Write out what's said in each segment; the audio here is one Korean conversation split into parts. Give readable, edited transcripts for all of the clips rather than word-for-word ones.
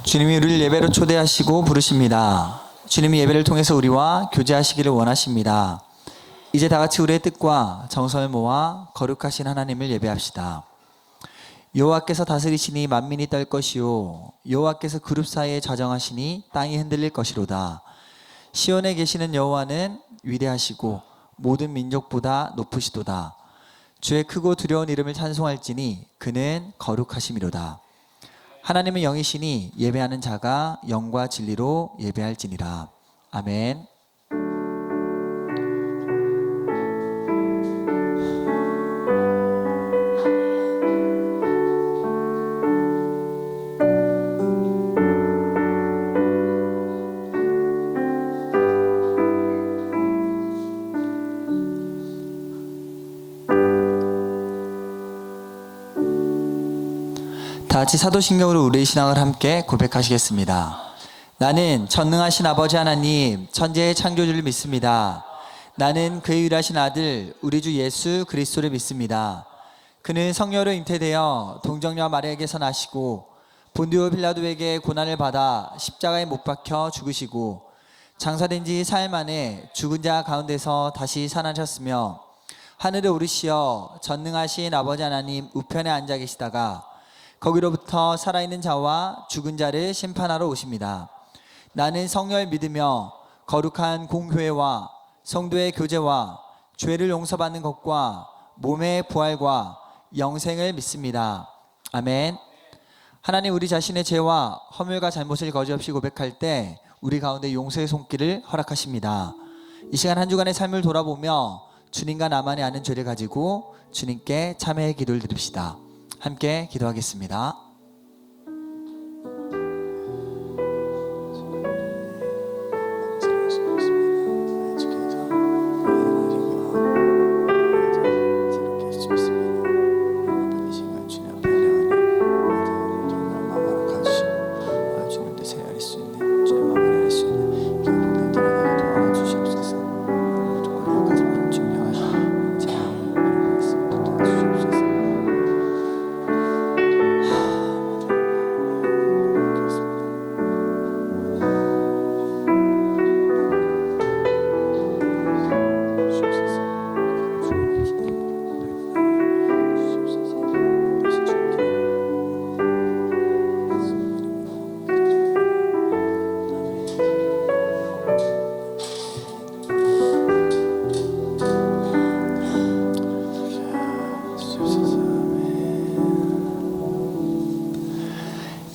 주님이 우리를 예배로 초대하시고 부르십니다. 주님이 예배를 통해서 우리와 교제하시기를 원하십니다. 이제 다 같이 우리의 뜻과 정성을 모아 거룩하신 하나님을 예배합시다. 여호와께서 다스리시니 만민이 떨 것이요 여호와께서 그룹 사이에 좌정하시니 땅이 흔들릴 것이로다. 시온에 계시는 여호와는 위대하시고 모든 민족보다 높으시도다. 주의 크고 두려운 이름을 찬송할지니 그는 거룩하심이로다. 하나님은 영이시니 예배하는 자가 영과 진리로 예배할지니라. 아멘. 다 같이 사도신경으로 우리의 신앙을 함께 고백하시겠습니다. 나는 전능하신 아버지 하나님 천지의 창조주를 믿습니다. 나는 그의 유일하신 아들 우리 주 예수 그리스도를 믿습니다. 그는 성령으로 잉태되어 동정녀 마리아에게서 나시고 본디오 빌라도에게 고난을 받아 십자가에 못 박혀 죽으시고 장사된 지 사흘 만에 죽은 자 가운데서 다시 살아나셨으며 하늘에 오르시어 전능하신 아버지 하나님 우편에 앉아 계시다가 거기로부터 살아있는 자와 죽은 자를 심판하러 오십니다. 나는 성령을 믿으며 거룩한 공교회와 성도의 교제와 죄를 용서받는 것과 몸의 부활과 영생을 믿습니다. 아멘. 하나님, 우리 자신의 죄와 허물과 잘못을 거짓없이 고백할 때 우리 가운데 용서의 손길을 허락하십니다. 이 시간 한 주간의 삶을 돌아보며 주님과 나만이 아는 죄를 가지고 주님께 참회의 기도를 드립시다. 함께 기도하겠습니다.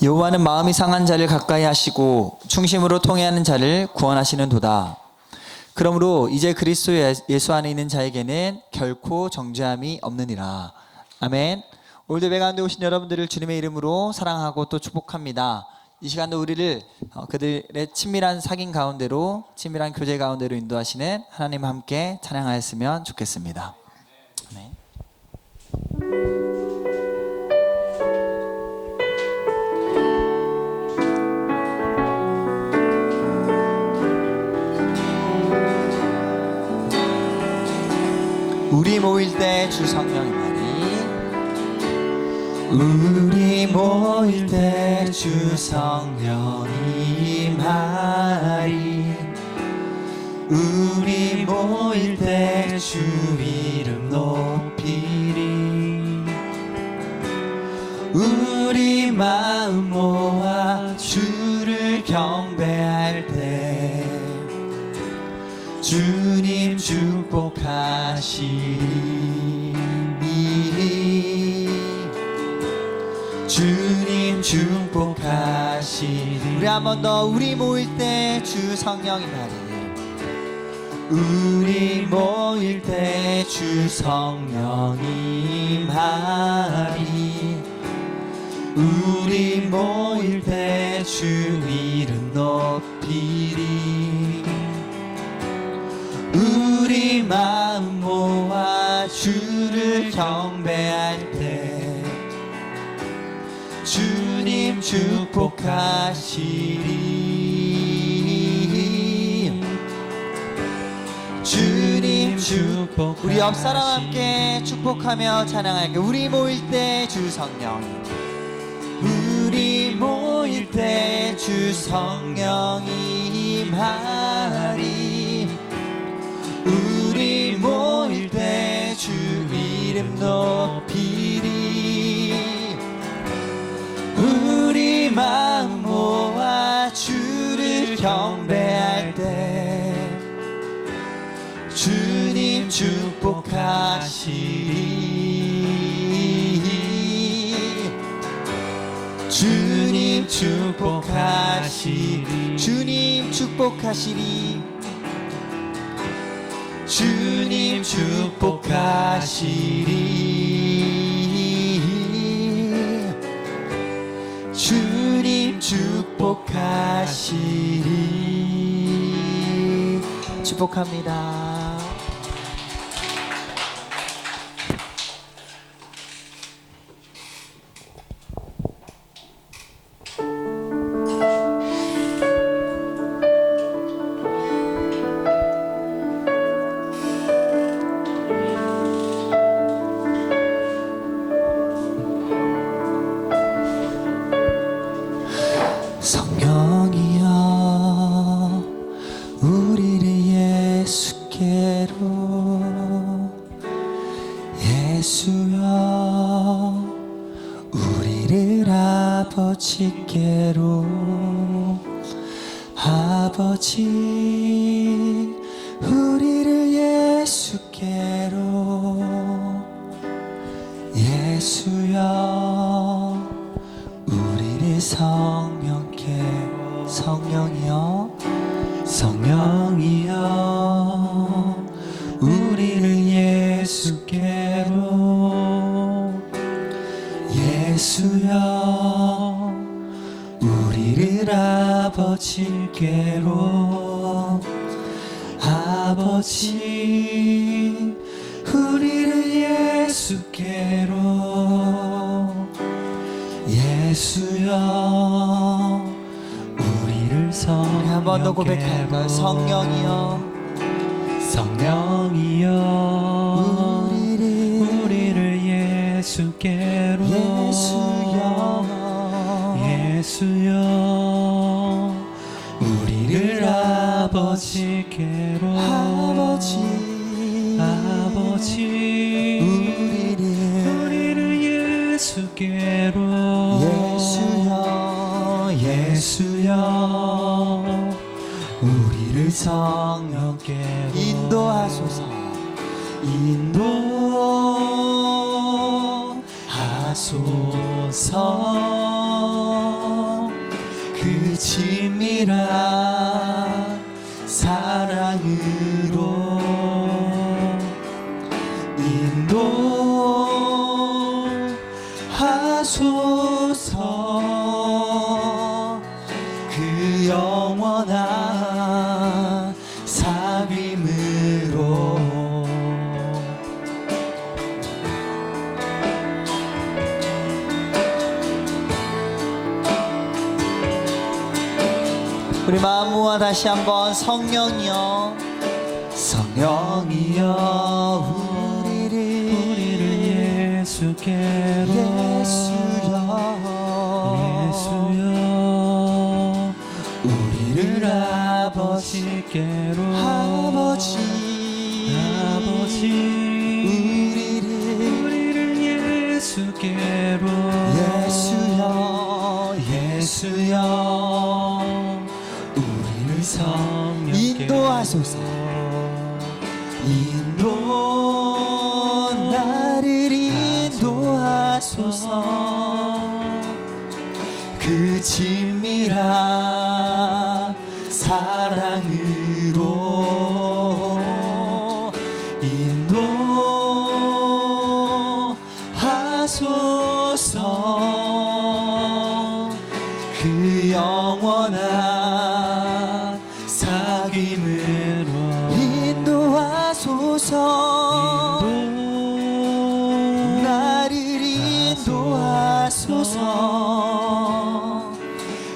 여호와는 마음이 상한 자를 가까이 하시고 충심으로 통회하는 자를 구원하시는 도다. 그러므로 이제 그리스도 예수 안에 있는 자에게는 결코 정죄함이 없느니라. 아멘. 오늘도 예배 가운데 오신 여러분들을 주님의 이름으로 사랑하고 또 축복합니다. 이 시간도 우리를 그들의 친밀한 사귐 가운데로, 친밀한 교제 가운데로 인도하시는 하나님 함께 찬양하였으면 좋겠습니다. 아멘. 우리 모일 때 주 성령의 말이, 우리 모일 때 주 성령의 말이, 우리 모일 때 주 이름 높이리. 우리 마음 모아 주를 경배할 때 주님 축복하시니. 주님 축복하시니. 우리 한 번 더. 우리 모일 때 주 성령이 말이, 우리 모일 때 주 성령이 말이, 우리 모일 때 주 이름 높이리. 우리 마음 모아 주를 경배할 때 주님 축복하시리. 주님 축복. 우리 옆 사람 함께 축복하며 찬양할게. 우리 모일 때 주 성령, 우리 모일 모일 때 주 성령이 임하리. 우리 모일 때 주 이름 높이리. 우리 마음 모아 주를 경배할 때 주님 축복하시리. 주님 축복하시리. 주님 축복하시리. 주님 축복하시리. 주님 축복하시리. 축복합니다. 성령이여 우리를 예수께로, 예수여 우리를 아버지께로, 아버지 우리를 예수께로, 예수여 우리를 성령께로, 성령이여 성령이여 우리를 예수께로, 예수여 우리를 아버지께로, 아버지 우리를 예수께로, 예수여 우리를 성령께로. 한 번 더 고백할까요? 성령이여 성령이여 우리를 예수께로, 예수여 예수여 우리를 아버지께로, 아버지 우리를 예수께로, 예수여 우리를 성령께로 인도하소서, 인도하소서. 그 친밀한 사랑으로 인도하소서. 그 영원한 삽임으로 우리 마음 모아 다시 한번 성령이여 성령이여 우리를 예수께로, 예수여 우리를 아버지께로, 아버지 우리를 예수께로, 예수여 우리를 성령께로 인도하소서. 나를 인도하소서. 그 친밀한 사랑으로 인도하소서. 그 영원한 사귐으로 인도하소서. 나를 인도하소서.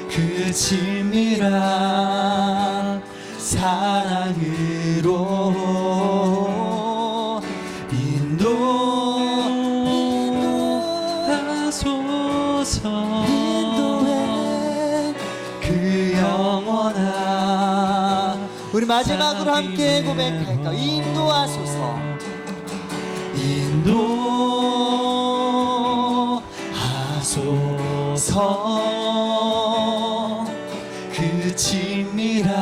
그 친밀한 사랑으로 인도하소서. 그 영원한. 우리 마지막으로 함께 고백할까? 인도하소서. 인도하소서. 그 친밀한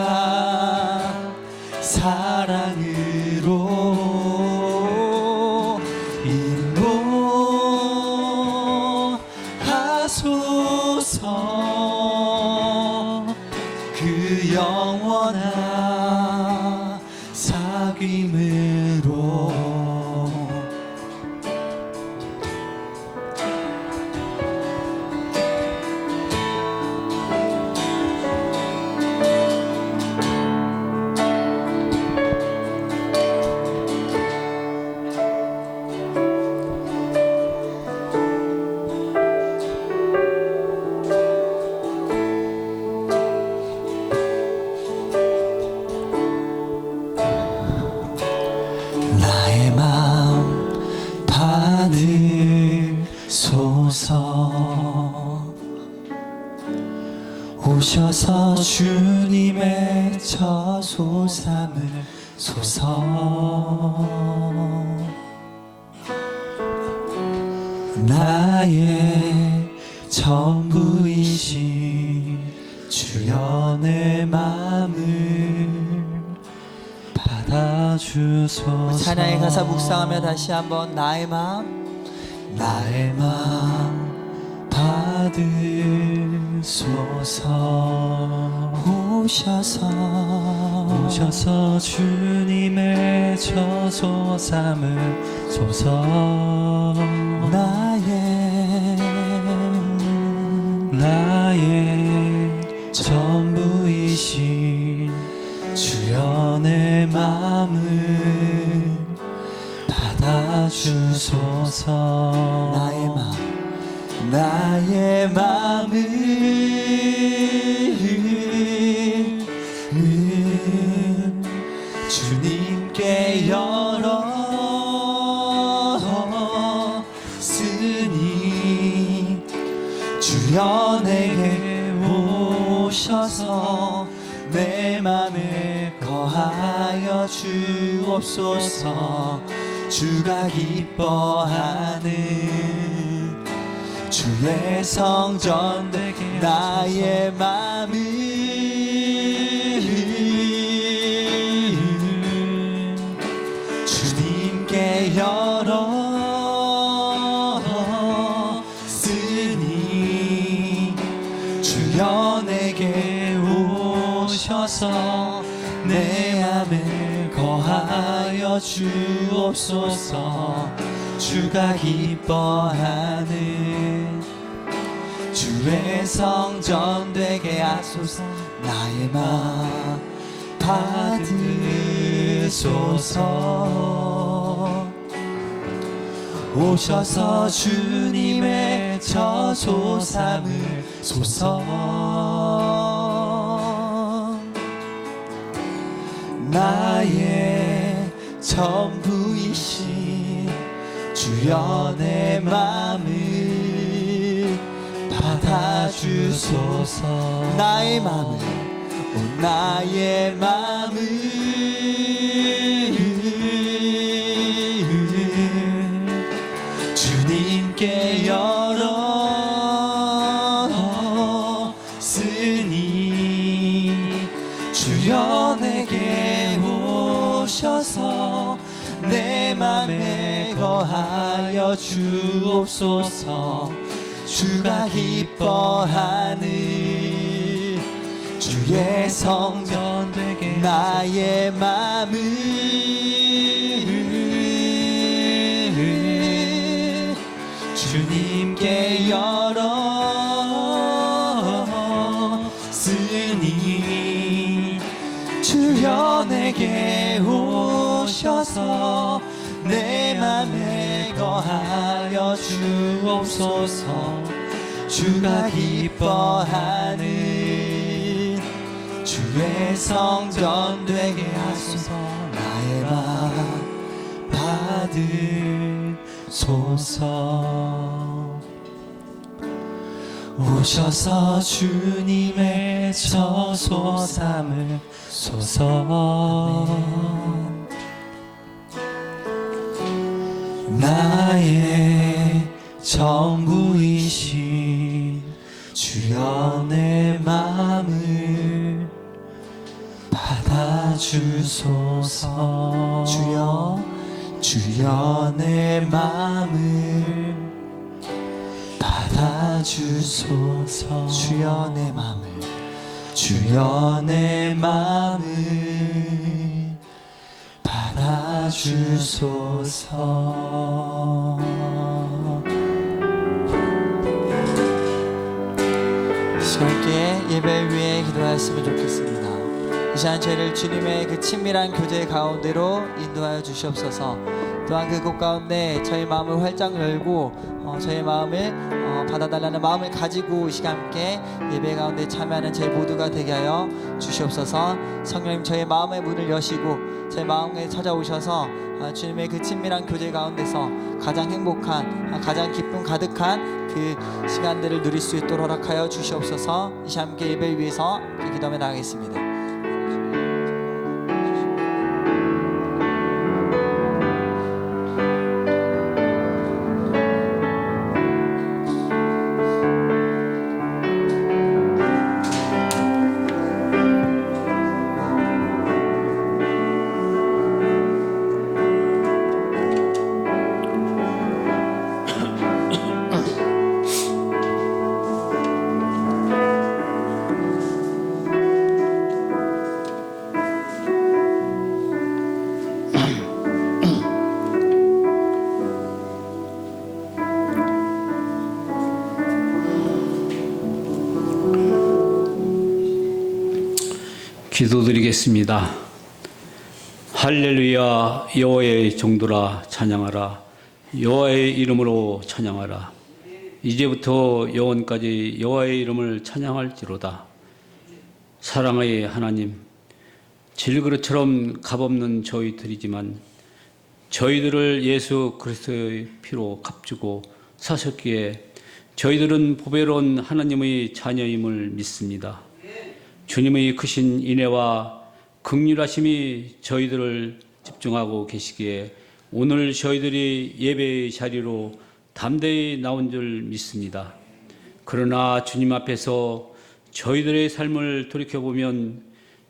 사랑으로 인도하소서. 그 영원한 사귐으로. 나의 마음 받으소서. 오셔서 주님의 저소 삼으소서. 나의 전부이신 주여 내 마음을 받아주소서. 찬양의 가사 묵상하며 다시 한번 나의 마음 받으소서. 오셔서 주님의 저소 삼으소서. 나의 전부이신 주여 내 마음을 받아주소서. 나의 마음을 주님께 열었으니 주여 내게 오셔서 내 맘에 거하여 주옵소서. 주가 기뻐하는 주의 성전 되게 나의 맘을 주님께 열었으니 주여 내게 오셔서 내 맘에 거하여 주옵소서. 주가 기뻐하는 주의 성전 되게 하소서. 나의 마음 받으소서. 오셔서 주님의 저소 삼으소서. 나의 전부이신 주여 내 맘을 받아주소서. 나의 맘을 나의 맘을 주님께 열었으니 주여 내게 오셔서 내 맘에 거하여 주옵소서. 주가 기뻐하는 주의 성전 되게 나의 맘을 주님께 열었으니 주여 내게 오셔서 내 맘에 거하여 주옵소서. 주가 기뻐하는 주의 성전 되게 하소서. 나의 맘 받으소서. 오셔서 주님의 처소 삼으소서. 나의 전부이신 주여 내 마음을 받아주소서. 주여 내 마음을 받아주소서. 주여 내 마음을 받아주소서. 함께 예배 위에 기도하였으면 좋겠습니다. 이 시간 저희를 주님의 그 친밀한 교제 가운데로 인도하여 주시옵소서. 또한 그곳 가운데 저희 마음을 활짝 열고 저희 마음을 받아달라는 마음을 가지고 이 시간 함께 예배 가운데 참여하는 저희 모두가 되게 하여 주시옵소서. 성령님 저희 마음의 문을 여시고 저희 마음에 찾아오셔서 주님의 그 친밀한 교제 가운데서 가장 행복한 가장 기쁨 가득한 그 시간들을 누릴 수 있도록 허락하여 주시옵소서. 이 시간 함께 예배를 위해서 기도하며 나가겠습니다. 기도드리겠습니다. 할렐루야. 여호와의 종들아 찬양하라. 여호와의 이름으로 찬양하라. 이제부터 영원까지 여호와의 이름을 찬양할지로다. 사랑의 하나님, 질그릇처럼 값없는 저희들이지만 저희들을 예수 그리스도의 피로 값주고 사셨기에 저희들은 보배로운 하나님의 자녀임을 믿습니다. 주님의 크신 인애와 긍휼하심이 저희들을 집중하고 계시기에 오늘 저희들이 예배의 자리로 담대히 나온 줄 믿습니다. 그러나 주님 앞에서 저희들의 삶을 돌이켜보면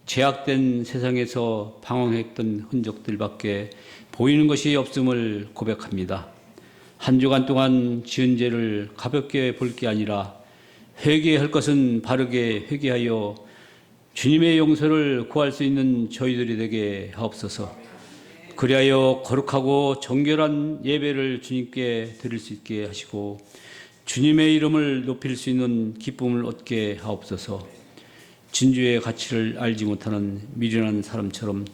제약된 세상에서 방황했던 흔적들밖에 보이는 것이 없음을 고백합니다. 한 주간 동안 지은 죄를 가볍게 볼 게 아니라 회개할 것은 바르게 회개하여 주님의 용서를 구할 수 있는 저희들이 되게 하옵소서. 그리하여 거룩하고 정결한 예배를 주님께 드릴 수 있게 하시고 주님의 이름을 높일 수 있는 기쁨을 얻게 하옵소서. 진주의 가치를 알지 못하는 미련한 사람처럼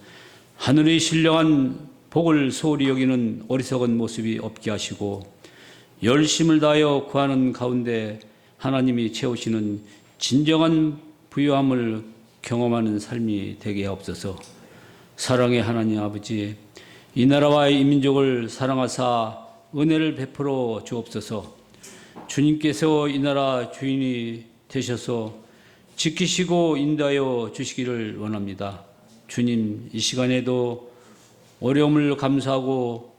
하늘의 신령한 복을 소홀히 여기는 어리석은 모습이 없게 하시고 열심을 다하여 구하는 가운데 하나님이 채우시는 진정한 부유함을 경험하는 삶이 되게 하옵소서. 사랑의 하나님 아버지, 이 나라와 이 민족을 사랑하사 은혜를 베풀어 주옵소서. 주님께서 이 나라 주인이 되셔서 지키시고 인도하여 주시기를 원합니다. 주님, 이 시간에도 어려움을 감수하고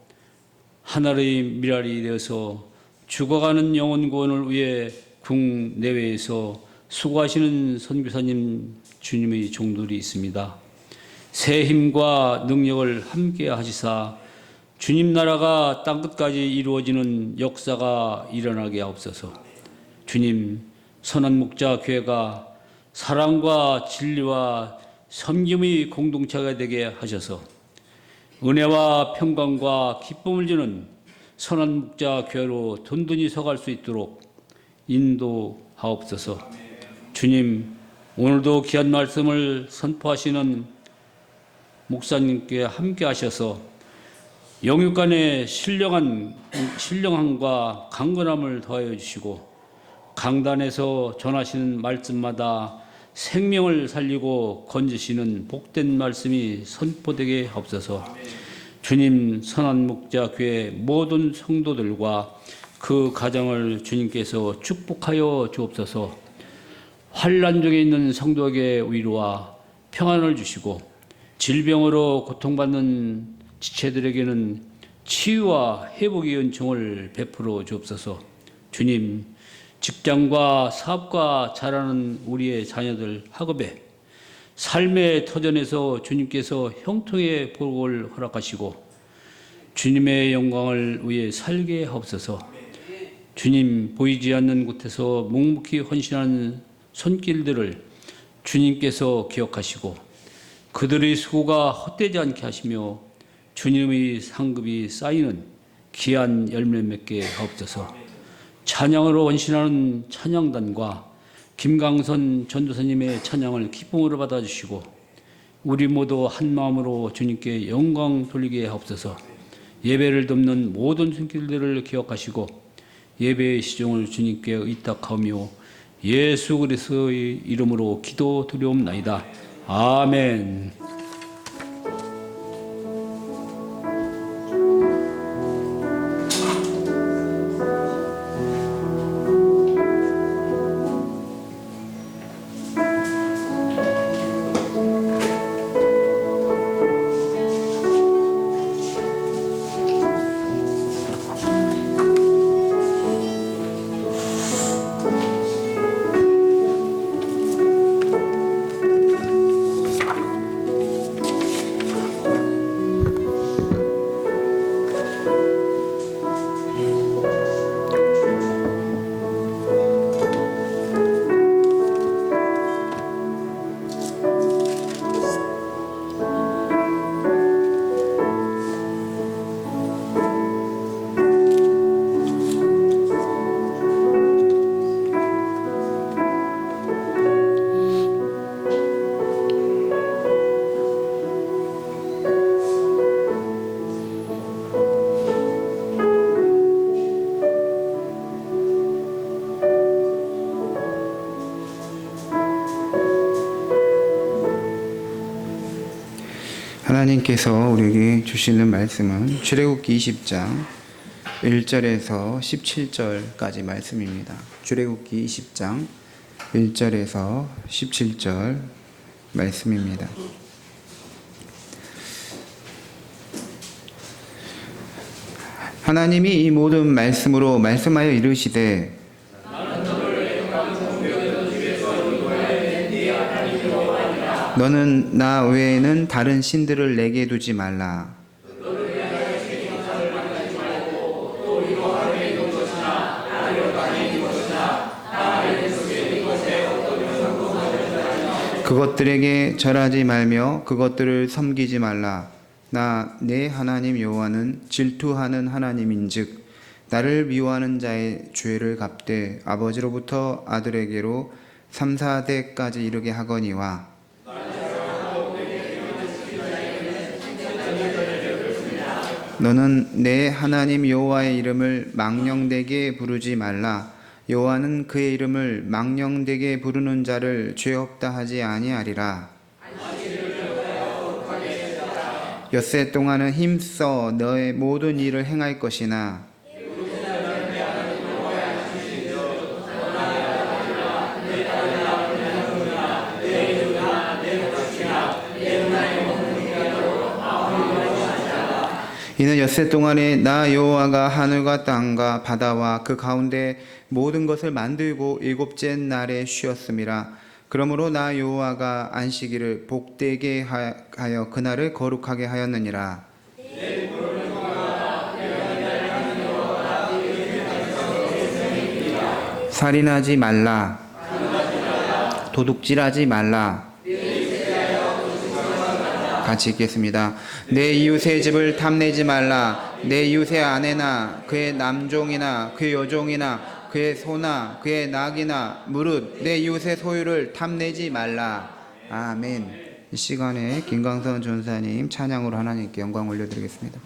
하늘의 미랄이 되어서 죽어가는 영혼 구원을 위해 국내외에서 수고하시는 선교사님 주님의 종들이 있습니다. 새 힘과 능력을 함께 하시사 주님 나라가 땅끝까지 이루어지는 역사가 일어나게 하옵소서. 주님, 선한 목자 교회가 사랑과 진리와 섬김의 공동체가 되게 하셔서 은혜와 평강과 기쁨을 주는 선한 목자 교회로 든든히 서갈 수 있도록 인도하옵소서. 주님, 오늘도 귀한 말씀을 선포하시는 목사님께 함께 하셔서 영육간의 신령함과 강건함을 더하여 주시고 강단에서 전하시는 말씀마다 생명을 살리고 건지시는 복된 말씀이 선포되게 하옵소서. 주님, 선한 목자 교회 모든 성도들과 그 가정을 주님께서 축복하여 주옵소서. 환난 중에 있는 성도에게 위로와 평안을 주시고 질병으로 고통받는 지체들에게는 치유와 회복의 은총을 베풀어 주옵소서. 주님, 직장과 사업과 잘하는 우리의 자녀들 학업에 삶의 터전에서 주님께서 형통의 복을 허락하시고 주님의 영광을 위해 살게 하옵소서. 주님, 보이지 않는 곳에서 묵묵히 헌신하는 손길들을 주님께서 기억하시고 그들의 수고가 헛되지 않게 하시며 주님의 상급이 쌓이는 귀한 열매 맺게 하옵소서. 찬양으로 헌신하는 찬양단과 김강선 전도사님의 찬양을 기쁨으로 받아주시고 우리 모두 한 마음으로 주님께 영광 돌리게 하옵소서. 예배를 돕는 모든 손길들을 기억하시고 예배의 시종을 주님께 의탁하며 예수 그리스도의 이름으로 기도 드리옵나이다. 아멘. 하나님께서 우리에게 주시는 말씀은 출애굽기 20장 1절에서 17절까지 말씀입니다. 출애굽기 20장 1절에서 17절 말씀입니다. 하나님이 이 모든 말씀으로 말씀하여 이르시되 너는 나 외에는 다른 신들을 내게 두지 말라. 그것들에게 절하지 말며 그것들을 섬기지 말라. 나 내 하나님 여호와는 질투하는 하나님인즉 나를 미워하는 자의 죄를 갚되 아버지로부터 아들에게로 3, 4대까지 이르게 하거니와 너는 내 하나님 여호와의 이름을 망령되게 부르지 말라. 여호와는 그의 이름을 망령되게 부르는 자를 죄 없다 하지 아니하리라. 엿새 동안은 힘써 너의 모든 일을 행할 것이나 이는 엿새 동안에 나 여호와가 하늘과 땅과 바다와 그 가운데 모든 것을 만들고 일곱째 날에 쉬었음이라. 그러므로 나 여호와가 안식일을 복되게 하여 그날을 거룩하게 하였느니라. 살인하지 말라. 도둑질하지 말라. 같이 읽겠습니다. 내 이웃의 집을 탐내지 말라. 내 이웃의 아내나 그의 남종이나 그의 여종이나 그의 소나 그의 낙이나 무릇 내 이웃의 소유를 탐내지 말라. 아멘. 이 시간에 김강선 전사님 찬양으로 하나님께 영광 올려드리겠습니다.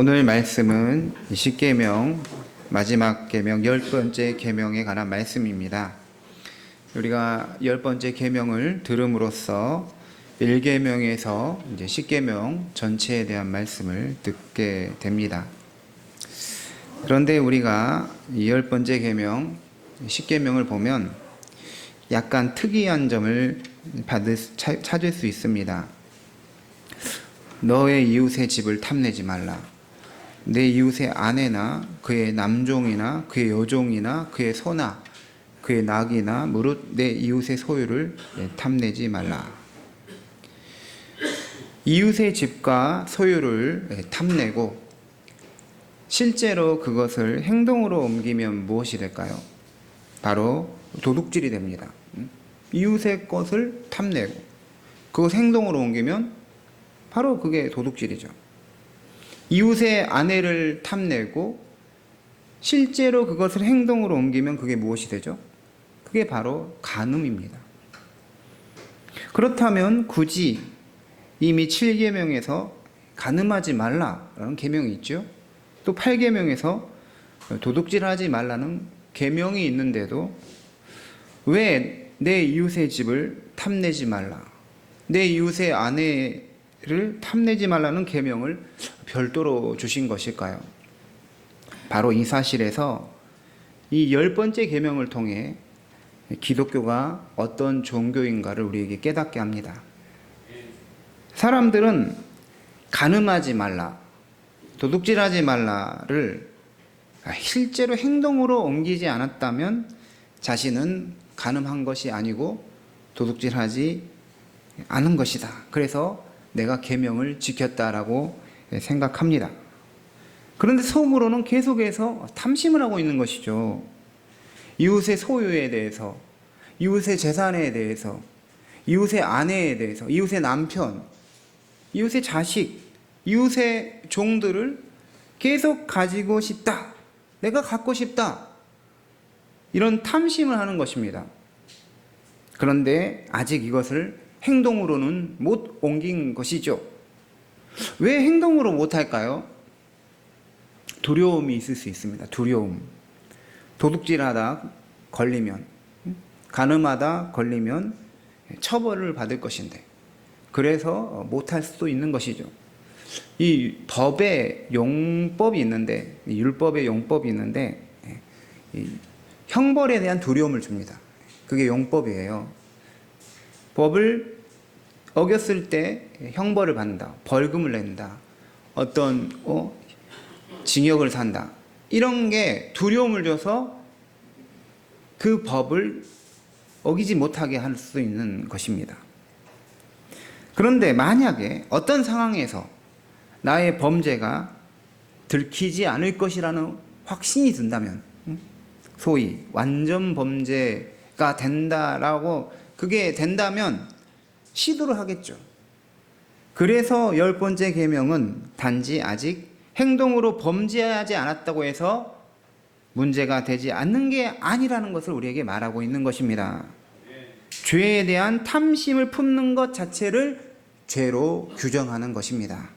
오늘 말씀은 십계명 마지막 계명 10번째 계명에 관한 말씀입니다. 우리가 10번째 계명을 들음으로써 1계명에서 이제 10계명 전체에 대한 말씀을 듣게 됩니다. 그런데 우리가 이 10번째 계명 10계명을 보면 약간 특이한 점을 찾을 수 있습니다. 너의 이웃의 집을 탐내지 말라. 내 이웃의 아내나 그의 남종이나 그의 여종이나 그의 소나 그의 낙이나 무릇 내 이웃의 소유를 탐내지 말라. 이웃의 집과 소유를 탐내고 실제로 그것을 행동으로 옮기면 무엇이 될까요? 바로 도둑질이 됩니다. 이웃의 것을 탐내고 그것 행동으로 옮기면 바로 그게 도둑질이죠. 이웃의 아내를 탐내고 실제로 그것을 행동으로 옮기면 그게 무엇이 되죠? 그게 바로 간음입니다. 그렇다면 굳이 이미 7계명에서 간음하지 말라라는 계명이 있죠. 또 8계명에서 도둑질하지 말라는 계명이 있는데도 왜 내 이웃의 집을 탐내지 말라, 내 이웃의 아내를 탐내지 말라는 계명을 별도로 주신 것일까요? 바로 이 사실에서 이 10번째 계명을 통해 기독교가 어떤 종교인가를 우리에게 깨닫게 합니다. 사람들은 간음하지 말라, 도둑질하지 말라를 실제로 행동으로 옮기지 않았다면 자신은 간음한 것이 아니고 도둑질하지 않은 것이다. 그래서 내가 계명을 지켰다라고 생각합니다. 그런데 속으로는 계속해서 탐심을 하고 있는 것이죠. 이웃의 소유에 대해서, 이웃의 재산에 대해서, 이웃의 아내에 대해서, 이웃의 남편, 이웃의 자식, 이웃의 종들을 계속 가지고 싶다. 내가 갖고 싶다. 이런 탐심을 하는 것입니다. 그런데 아직 이것을 행동으로는 못 옮긴 것이죠. 왜 행동으로 못할까요? 두려움이 있을 수 있습니다. 두려움. 도둑질하다 걸리면, 간음하다 걸리면 처벌을 받을 것인데, 그래서 못할 수도 있는 것이죠. 이 법에 용법이 있는데, 율법에 용법이 있는데 이 형벌에 대한 두려움을 줍니다. 그게 용법이에요. 법을 어겼을 때 형벌을 받는다, 벌금을 낸다, 어떤 징역을 산다, 이런 게 두려움을 줘서 그 법을 어기지 못하게 할 수 있는 것입니다. 그런데 만약에 어떤 상황에서 나의 범죄가 들키지 않을 것이라는 확신이 든다면, 소위 완전 범죄가 된다라고 그게 된다면 시도를 하겠죠. 그래서 10번째 계명은 단지 아직 행동으로 범죄하지 않았다고 해서 문제가 되지 않는 게 아니라는 것을 우리에게 말하고 있는 것입니다. 죄에 대한 탐심을 품는 것 자체를 죄로 규정하는 것입니다.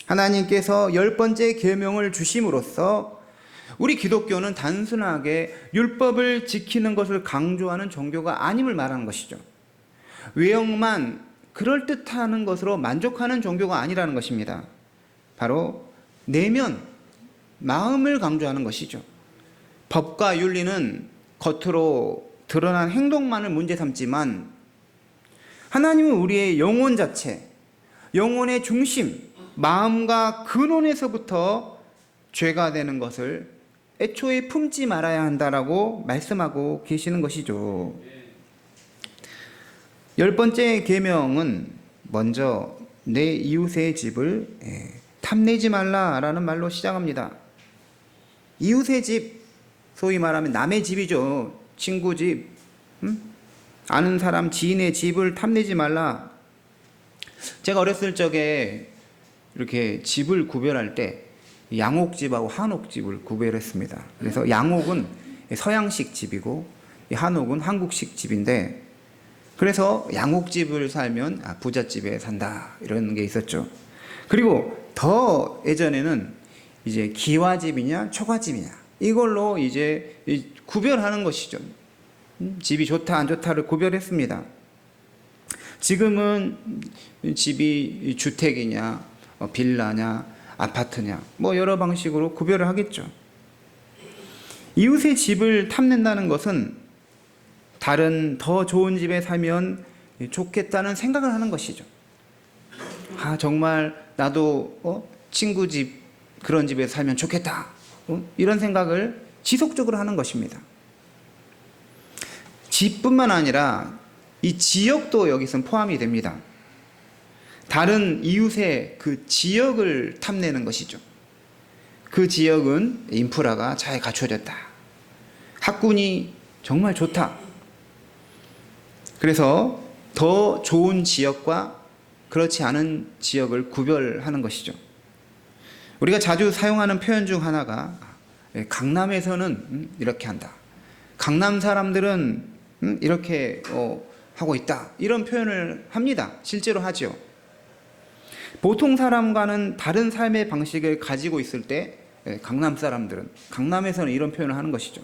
하나님께서 10번째 계명을 주심으로써 우리 기독교는 단순하게 율법을 지키는 것을 강조하는 종교가 아님을 말하는 것이죠. 외형만 그럴듯하는 것으로 만족하는 종교가 아니라는 것입니다. 바로 내면, 마음을 강조하는 것이죠. 법과 윤리는 겉으로 드러난 행동만을 문제 삼지만 하나님은 우리의 영혼 자체, 영혼의 중심, 마음과 근원에서부터 죄가 되는 것을 애초에 품지 말아야 한다라고 말씀하고 계시는 것이죠. 10번째 계명은 먼저 내 이웃의 집을 탐내지 말라라는 말로 시작합니다. 이웃의 집, 소위 말하면 남의 집이죠. 친구 집, 아는 사람, 지인의 집을 탐내지 말라. 제가 어렸을 적에 이렇게 집을 구별할 때 양옥집하고 한옥집을 구별했습니다. 그래서 양옥은 서양식 집이고 한옥은 한국식 집인데, 그래서 양옥집을 살면 부잣집에 산다 이런 게 있었죠. 그리고 더 예전에는 이제 기와집이냐 초가집이냐 이걸로 이제 구별하는 것이죠. 집이 좋다 안 좋다를 구별했습니다. 지금은 집이 주택이냐 빌라냐 아파트냐 뭐 여러 방식으로 구별을 하겠죠. 이웃의 집을 탐낸다는 것은 다른 더 좋은 집에 살면 좋겠다는 생각을 하는 것이죠. 아 정말 나도 친구 집 그런 집에 살면 좋겠다 이런 생각을 지속적으로 하는 것입니다. 집뿐만 아니라 이 지역도 여기선 포함이 됩니다. 다른 이웃의 그 지역을 탐내는 것이죠. 그 지역은 인프라가 잘 갖춰졌다. 학군이 정말 좋다. 그래서 더 좋은 지역과 그렇지 않은 지역을 구별하는 것이죠. 우리가 자주 사용하는 표현 중 하나가 강남에서는 이렇게 한다. 강남 사람들은 이렇게 하고 있다. 이런 표현을 합니다. 실제로 하죠. 보통 사람과는 다른 삶의 방식을 가지고 있을 때 강남 사람들은 강남에서는 이런 표현을 하는 것이죠.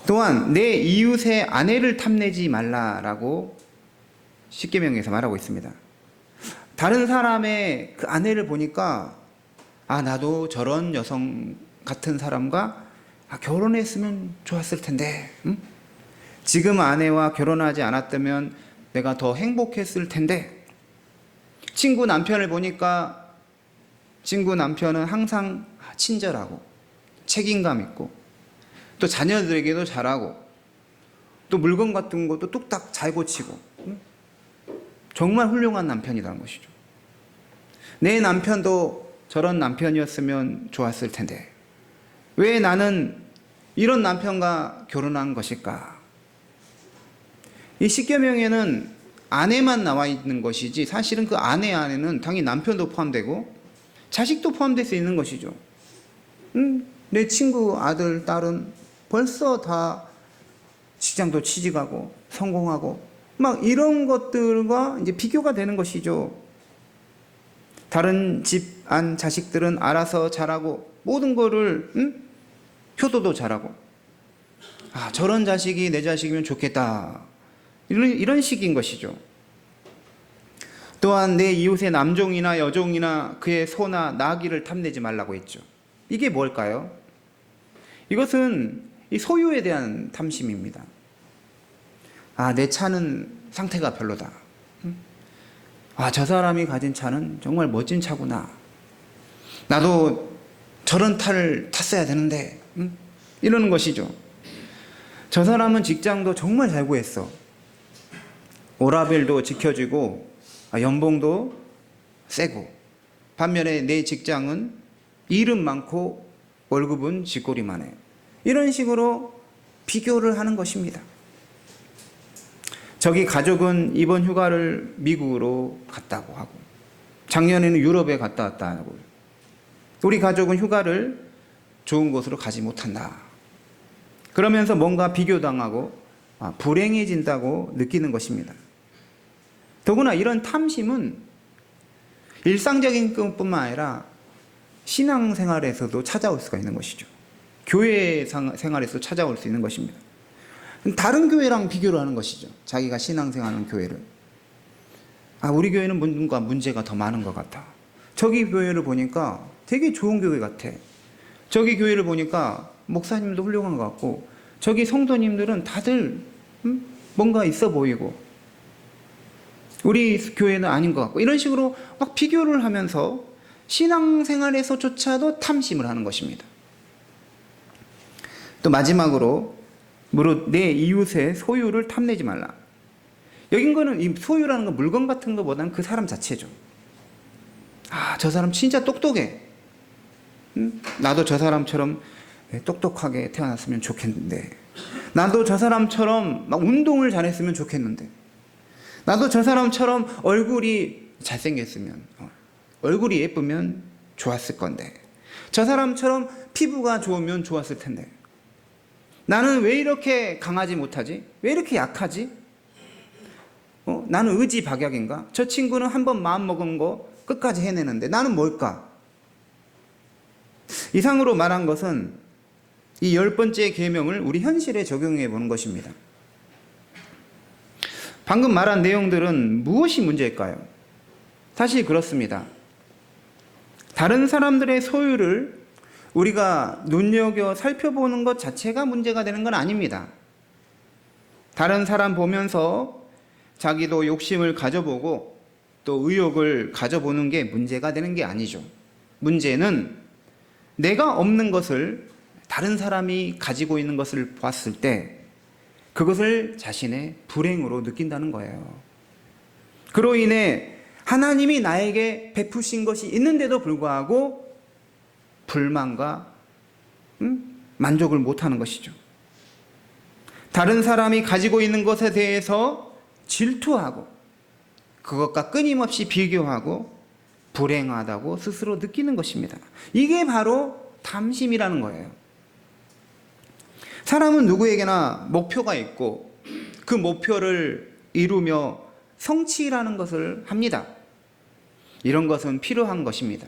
또한 내 이웃의 아내를 탐내지 말라라고 십계명에서 말하고 있습니다. 다른 사람의 그 아내를 보니까 아 나도 저런 여성 같은 사람과 결혼했으면 좋았을 텐데 지금 아내와 결혼하지 않았다면 내가 더 행복했을 텐데 친구 남편을 보니까 친구 남편은 항상 친절하고 책임감 있고 또 자녀들에게도 잘하고 또 물건 같은 것도 뚝딱 잘 고치고 정말 훌륭한 남편이라는 것이죠. 내 남편도 저런 남편이었으면 좋았을 텐데 왜 나는 이런 남편과 결혼한 것일까? 이 십계명에는 아내만 나와 있는 것이지 사실은 그 아내 안에는 당연히 남편도 포함되고 자식도 포함될 수 있는 것이죠. 내 친구 아들, 딸은 벌써 다 직장도 취직하고 성공하고 막 이런 것들과 이제 비교가 되는 것이죠. 다른 집 안 자식들은 알아서 잘하고 모든 거를 효도도 잘하고 아 저런 자식이 내 자식이면 좋겠다 이런 식인 것이죠. 또한 내 이웃의 남종이나 여종이나 그의 소나 나귀를 탐내지 말라고 했죠. 이게 뭘까요? 이것은 이 소유에 대한 탐심입니다. 아, 내 차는 상태가 별로다. 아, 저 사람이 가진 차는 정말 멋진 차구나. 나도 저런 차를 탔어야 되는데 이러는 것이죠. 저 사람은 직장도 정말 잘 구했어. 오라벨도 지켜주고 연봉도 세고 반면에 내 직장은 일은 많고 월급은 쥐꼬리만 해. 이런 식으로 비교를 하는 것입니다. 저기 가족은 이번 휴가를 미국으로 갔다고 하고 작년에는 유럽에 갔다 왔다 하고 우리 가족은 휴가를 좋은 곳으로 가지 못한다. 그러면서 뭔가 비교당하고 불행해진다고 느끼는 것입니다. 더구나 이런 탐심은 일상적인 것뿐만 아니라 신앙생활에서도 찾아올 수가 있는 것이죠. 교회 생활에서 찾아올 수 있는 것입니다. 다른 교회랑 비교를 하는 것이죠. 자기가 신앙생활하는 교회를. 우리 교회는 뭔가 문제가 더 많은 것 같아. 저기 교회를 보니까 되게 좋은 교회 같아. 저기 교회를 보니까 목사님도 훌륭한 것 같고 저기 성도님들은 다들 뭔가 있어 보이고 우리 교회는 아닌 것 같고 이런 식으로 막 비교를 하면서 신앙생활에서조차도 탐심을 하는 것입니다. 또 마지막으로 무릇 내 이웃의 소유를 탐내지 말라. 여긴 거는 이 소유라는 건 물건 같은 것보다는 그 사람 자체죠. 저 사람 진짜 똑똑해. 나도 저 사람처럼 똑똑하게 태어났으면 좋겠는데 나도 저 사람처럼 막 운동을 잘했으면 좋겠는데 나도 저 사람처럼 얼굴이 잘생겼으면 얼굴이 예쁘면 좋았을 건데 저 사람처럼 피부가 좋으면 좋았을 텐데 나는 왜 이렇게 강하지 못하지? 왜 이렇게 약하지? 나는 의지박약인가? 저 친구는 한번 마음먹은 거 끝까지 해내는데 나는 뭘까? 이상으로 말한 것은 이 10번째 계명을 우리 현실에 적용해 보는 것입니다. 방금 말한 내용들은 무엇이 문제일까요? 사실 그렇습니다. 다른 사람들의 소유를 우리가 눈여겨 살펴보는 것 자체가 문제가 되는 건 아닙니다. 다른 사람 보면서 자기도 욕심을 가져보고 또 의욕을 가져보는 게 문제가 되는 게 아니죠. 문제는 내가 없는 것을 다른 사람이 가지고 있는 것을 봤을 때 그것을 자신의 불행으로 느낀다는 거예요. 그로 인해 하나님이 나에게 베푸신 것이 있는데도 불구하고 불만과 만족을 못하는 것이죠. 다른 사람이 가지고 있는 것에 대해서 질투하고 그것과 끊임없이 비교하고 불행하다고 스스로 느끼는 것입니다. 이게 바로 탐심이라는 거예요. 사람은 누구에게나 목표가 있고 그 목표를 이루며 성취라는 것을 합니다. 이런 것은 필요한 것입니다.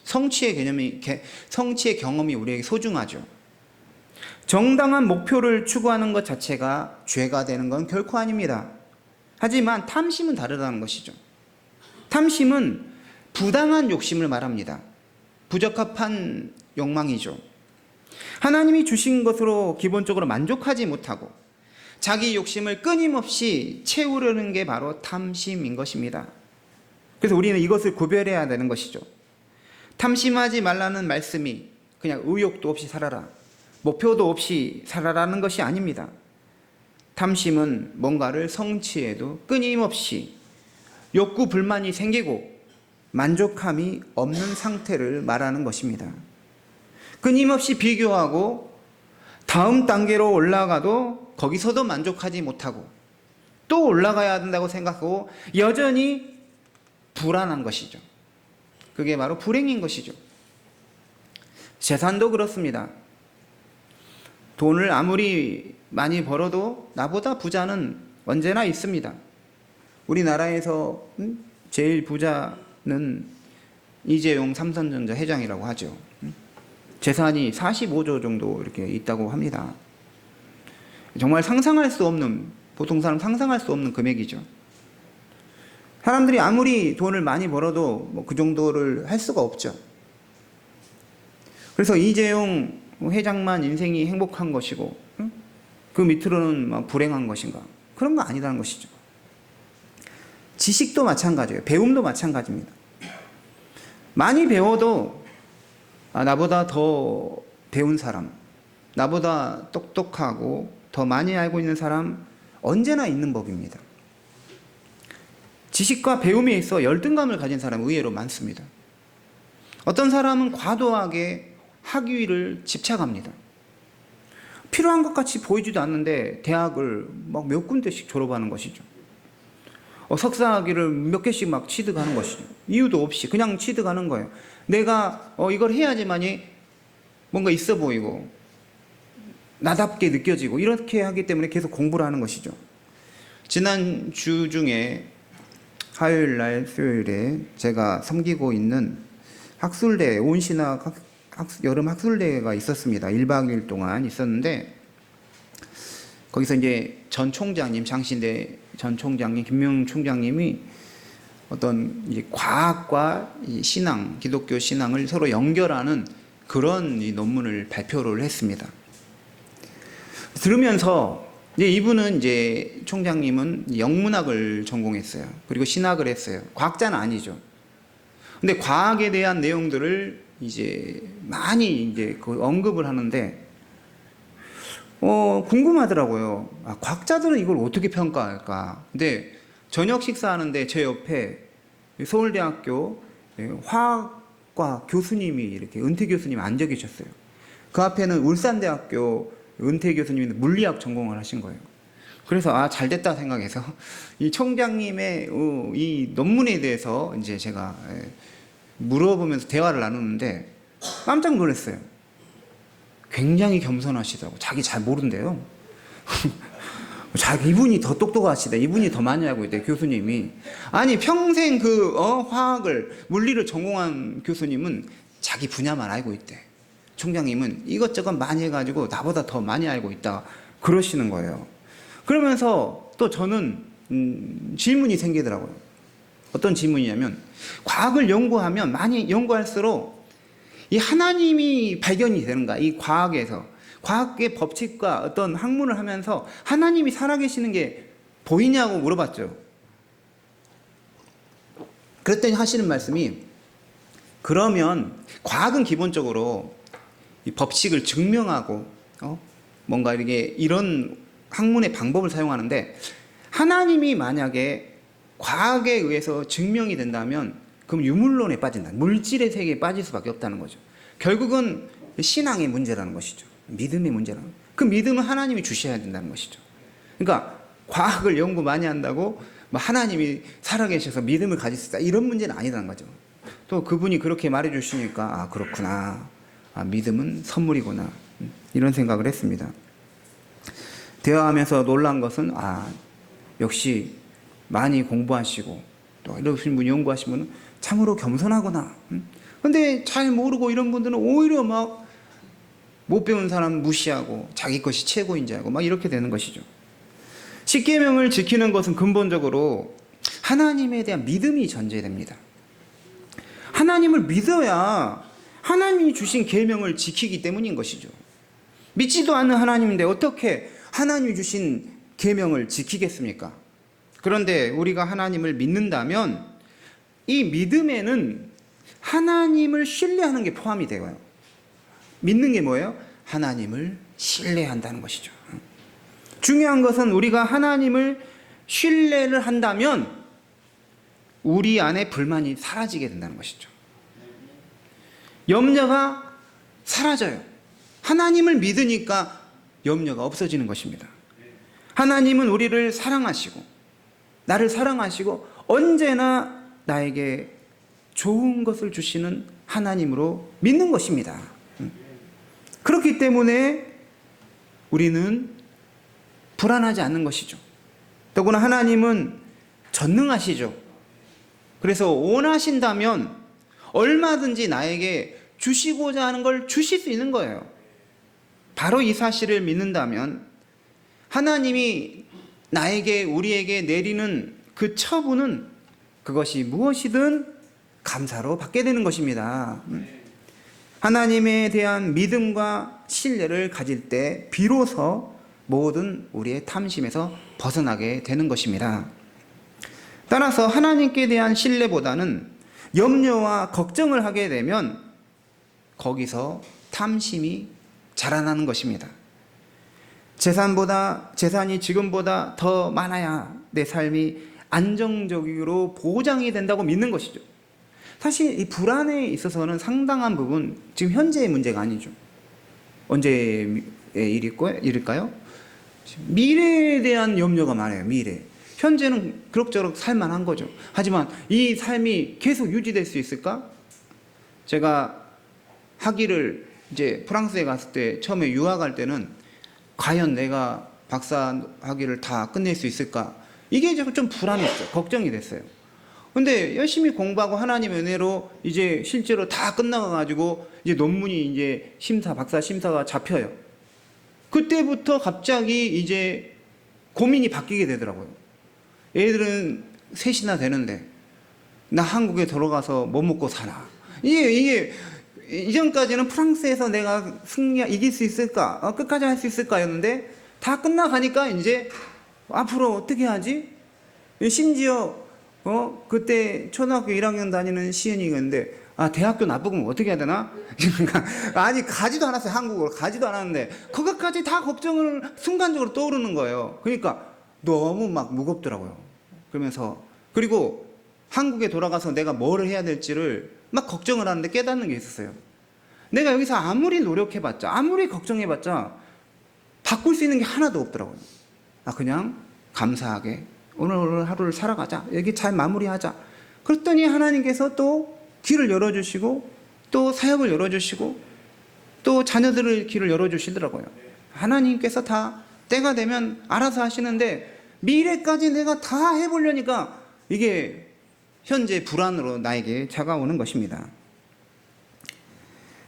성취의 경험이 우리에게 소중하죠. 정당한 목표를 추구하는 것 자체가 죄가 되는 건 결코 아닙니다. 하지만 탐심은 다르다는 것이죠. 탐심은 부당한 욕심을 말합니다. 부적합한 욕망이죠. 하나님이 주신 것으로 기본적으로 만족하지 못하고 자기 욕심을 끊임없이 채우려는 게 바로 탐심인 것입니다. 그래서 우리는 이것을 구별해야 되는 것이죠. 탐심하지 말라는 말씀이 그냥 의욕도 없이 살아라, 목표도 없이 살아라는 것이 아닙니다. 탐심은 뭔가를 성취해도 끊임없이 욕구 불만이 생기고 만족함이 없는 상태를 말하는 것입니다. 끊임없이 비교하고 다음 단계로 올라가도 거기서도 만족하지 못하고 또 올라가야 된다고 생각하고 여전히 불안한 것이죠. 그게 바로 불행인 것이죠. 재산도 그렇습니다. 돈을 아무리 많이 벌어도 나보다 부자는 언제나 있습니다. 우리나라에서 제일 부자는 이재용 삼성전자 회장이라고 하죠. 재산이 45조 정도 이렇게 있다고 합니다. 정말 상상할 수 없는, 보통 사람 상상할 수 없는 금액이죠. 사람들이 아무리 돈을 많이 벌어도 뭐 그 정도를 할 수가 없죠. 그래서 이재용 회장만 인생이 행복한 것이고 그 밑으로는 막 불행한 것인가? 그런 거 아니라는 것이죠. 지식도 마찬가지예요. 배움도 마찬가지입니다. 많이 배워도 나보다 더 배운 사람, 나보다 똑똑하고 더 많이 알고 있는 사람 언제나 있는 법입니다. 지식과 배움에 있어 열등감을 가진 사람이 의외로 많습니다. 어떤 사람은 과도하게 학위를 집착합니다. 필요한 것 같이 보이지도 않는데 대학을 막 몇 군데씩 졸업하는 것이죠. 석사학위를 몇 개씩 막 취득하는 것이죠. 이유도 없이 그냥 취득하는 거예요. 내가 이걸 해야지만이 뭔가 있어 보이고 나답게 느껴지고 이렇게 하기 때문에 계속 공부를 하는 것이죠. 지난 주 중에 화요일 날 수요일에 제가 섬기고 있는 학술대, 온신학 여름 학술대회가 있었습니다. 1박 2일 동안 있었는데 거기서 이제 전 총장님, 장신대 전 총장님, 김명 총장님이 어떤 이제 과학과 이 신앙, 기독교 신앙을 서로 연결하는 그런 이 논문을 발표를 했습니다. 들으면서 이제 이분은 이제 총장님은 영문학을 전공했어요. 그리고 신학을 했어요. 과학자는 아니죠. 근데 과학에 대한 내용들을 이제 많이 이제 그 언급을 하는데 궁금하더라고요. 과학자들은 이걸 어떻게 평가할까? 근데 저녁 식사하는데 제 옆에 서울대학교 화학과 교수님이 이렇게 은퇴 교수님이 앉아 계셨어요. 그 앞에는 울산대학교 은퇴 교수님이 물리학 전공을 하신 거예요. 그래서 잘 됐다 생각해서 이 총장님의 이 논문에 대해서 이제 제가 물어보면서 대화를 나누는데 깜짝 놀랐어요. 굉장히 겸손하시더라고. 자기 잘 모른대요. 이분이 더 똑똑하시다. 이분이 더 많이 알고 있대, 교수님이. 아니, 평생 화학을, 물리를 전공한 교수님은 자기 분야만 알고 있대. 총장님은 이것저것 많이 해가지고 나보다 더 많이 알고 있다. 그러시는 거예요. 그러면서 또 저는, 질문이 생기더라고요. 어떤 질문이냐면, 과학을 연구하면 많이 연구할수록 이 하나님이 발견이 되는가, 이 과학에서. 과학의 법칙과 어떤 학문을 하면서 하나님이 살아계시는 게 보이냐고 물어봤죠. 그랬더니 하시는 말씀이, 그러면 과학은 기본적으로 이 법칙을 증명하고 뭔가 이런 학문의 방법을 사용하는데, 하나님이 만약에 과학에 의해서 증명이 된다면 그럼 유물론에 빠진다. 물질의 세계에 빠질 수밖에 없다는 거죠. 결국은 신앙의 문제라는 것이죠. 믿음의 문제라는 거죠. 그 믿음은 하나님이 주셔야 된다는 것이죠. 그러니까 과학을 연구 많이 한다고 하나님이 살아계셔서 믿음을 가질 수 있다, 이런 문제는 아니라는 거죠. 또 그분이 그렇게 말해 주시니까 그렇구나, 믿음은 선물이구나, 이런 생각을 했습니다. 대화하면서 놀란 것은 역시 많이 공부하시고 또 이러신 분, 연구하신 분은 참으로 겸손하구나. 근데 잘 모르고 이런 분들은 오히려 못 배운 사람 무시하고 자기 것이 최고인 줄 알고 이렇게 되는 것이죠. 십계명을 지키는 것은 근본적으로 하나님에 대한 믿음이 전제됩니다. 하나님을 믿어야 하나님이 주신 계명을 지키기 때문인 것이죠. 믿지도 않는 하나님인데 어떻게 하나님이 주신 계명을 지키겠습니까? 그런데 우리가 하나님을 믿는다면 이 믿음에는 하나님을 신뢰하는 게 포함이 되어요. 믿는 게 뭐예요? 하나님을 신뢰한다는 것이죠. 중요한 것은 우리가 하나님을 신뢰를 한다면 우리 안에 불만이 사라지게 된다는 것이죠. 염려가 사라져요. 하나님을 믿으니까 염려가 없어지는 것입니다. 하나님은 우리를 사랑하시고 나를 사랑하시고 언제나 나에게 좋은 것을 주시는 하나님으로 믿는 것입니다. 그렇기 때문에 우리는 불안하지 않는 것이죠. 더구나 하나님은 전능하시죠. 그래서 원하신다면 얼마든지 나에게 주시고자 하는 걸 주실 수 있는 거예요. 바로 이 사실을 믿는다면 하나님이 나에게, 우리에게 내리는 그 처분은 그것이 무엇이든 감사로 받게 되는 것입니다. 하나님에 대한 믿음과 신뢰를 가질 때 비로소 모든 우리의 탐심에서 벗어나게 되는 것입니다. 따라서 하나님께 대한 신뢰보다는 염려와 걱정을 하게 되면 거기서 탐심이 자라나는 것입니다. 재산이 지금보다 더 많아야 내 삶이 안정적으로 보장이 된다고 믿는 것이죠. 사실 이 불안에 있어서는 상당한 부분 지금 현재의 문제가 아니죠. 언제의 일일까요? 미래에 대한 염려가 많아요. 미래. 현재는 그럭저럭 살만한 거죠. 하지만 이 삶이 계속 유지될 수 있을까? 제가 학위를 이제 프랑스에 갔을 때 처음에 유학할 때는 과연 내가 박사 학위를 다 끝낼 수 있을까? 이게 좀 불안했죠. 걱정이 됐어요. 근데 열심히 공부하고 하나님 은혜로 이제 실제로 다 끝나가지고 이제 논문이 이제 박사 심사가 잡혀요. 그때부터 갑자기 이제 고민이 바뀌게 되더라고요. 애들은 셋이나 되는데 나 한국에 돌아가서 뭐 먹고 사나? 이게 이전까지는 프랑스에서 내가 이길 수 있을까? 끝까지 할 수 있을까였는데 다 끝나가니까 이제 앞으로 어떻게 하지? 심지어 그때 초등학교 1학년 다니는 시은이가 있는데 대학교 나쁘면 어떻게 해야 되나? 아니 가지도 않았어요. 한국으로 가지도 않았는데 그것까지 다 걱정을 순간적으로 떠오르는 거예요. 그러니까 너무 막 무겁더라고요. 그러면서 그리고 한국에 돌아가서 내가 뭘 해야 될지를 막 걱정을 하는데 깨닫는 게 있었어요. 내가 여기서 아무리 노력해봤자, 아무리 걱정해봤자 바꿀 수 있는 게 하나도 없더라고요. 그냥 감사하게 오늘 하루를 살아가자. 여기 잘 마무리하자. 그랬더니 하나님께서 또 길을 열어주시고 또 사역을 열어주시고 또 자녀들의 길을 열어주시더라고요. 하나님께서 다 때가 되면 알아서 하시는데 미래까지 내가 다 해보려니까 이게 현재 불안으로 나에게 다가오는 것입니다.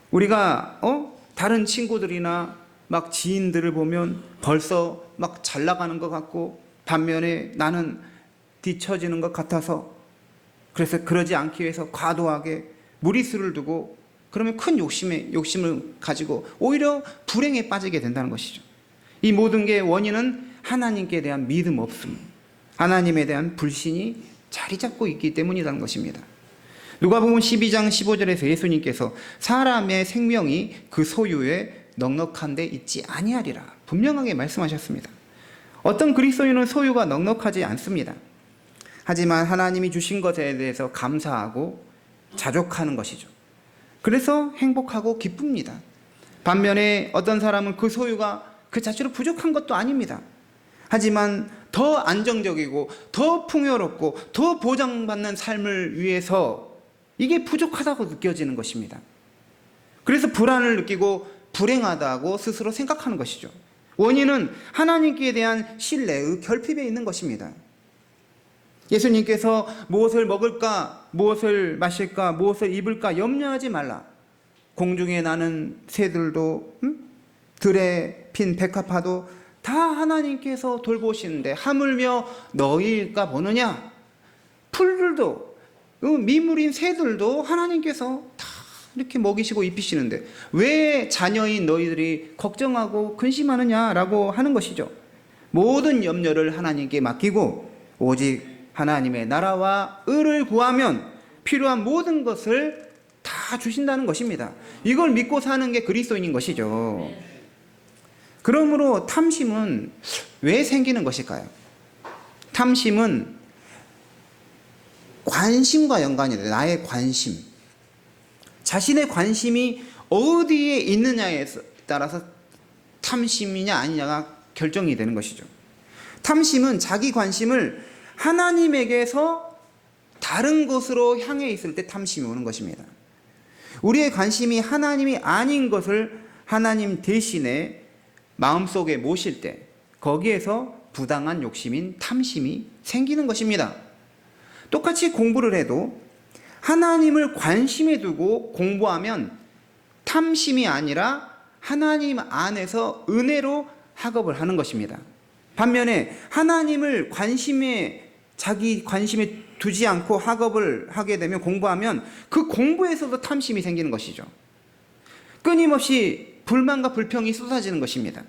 우리가 다른 친구들이나 막 지인들을 보면 벌써 막 잘 나가는 것 같고 반면에 나는 뒤처지는 것 같아서 그래서 그러지 않기 위해서 과도하게 무리수를 두고 그러면 큰 욕심을 가지고 오히려 불행에 빠지게 된다는 것이죠. 이 모든 게 원인은 하나님께 대한 믿음 없음, 하나님에 대한 불신이 자리 잡고 있기 때문이라는 것입니다. 누가복음 12장 15절에서 예수님께서 사람의 생명이 그 소유에 넉넉한 데 있지 아니하리라 분명하게 말씀하셨습니다. 어떤 그리스도인은 소유가 넉넉하지 않습니다. 하지만 하나님이 주신 것에 대해서 감사하고 자족하는 것이죠. 그래서 행복하고 기쁩니다. 반면에 어떤 사람은 그 소유가 그 자체로 부족한 것도 아닙니다. 하지만 더 안정적이고 더 풍요롭고 더 보장받는 삶을 위해서 이게 부족하다고 느껴지는 것입니다. 그래서 불안을 느끼고 불행하다고 스스로 생각하는 것이죠. 원인은 하나님께 대한 신뢰의 결핍에 있는 것입니다. 예수님께서 무엇을 먹을까, 무엇을 마실까, 무엇을 입을까 염려하지 말라. 공중에 나는 새들도 들에 핀 백합화도 다 하나님께서 돌보시는데 하물며 너희일까 보느냐. 풀들도 미물인 새들도 하나님께서 다 이렇게 먹이시고 입히시는데 왜 자녀인 너희들이 걱정하고 근심하느냐라고 하는 것이죠. 모든 염려를 하나님께 맡기고 오직 하나님의 나라와 의를 구하면 필요한 모든 것을 다 주신다는 것입니다. 이걸 믿고 사는 게 그리스도인인 것이죠. 그러므로 탐심은 왜 생기는 것일까요? 탐심은 관심과 연관이 돼요. 나의 관심. 자신의 관심이 어디에 있느냐에 따라서 탐심이냐 아니냐가 결정이 되는 것이죠. 탐심은 자기 관심을 하나님에게서 다른 곳으로 향해 있을 때 탐심이 오는 것입니다. 우리의 관심이 하나님이 아닌 것을 하나님 대신에 마음속에 모실 때 거기에서 부당한 욕심인 탐심이 생기는 것입니다. 똑같이 공부를 해도 하나님을 관심에 두고 공부하면 탐심이 아니라 하나님 안에서 은혜로 학업을 하는 것입니다. 반면에 하나님을 자기 관심에 두지 않고 학업을 하게 되면 공부하면 그 공부에서도 탐심이 생기는 것이죠. 끊임없이 불만과 불평이 쏟아지는 것입니다.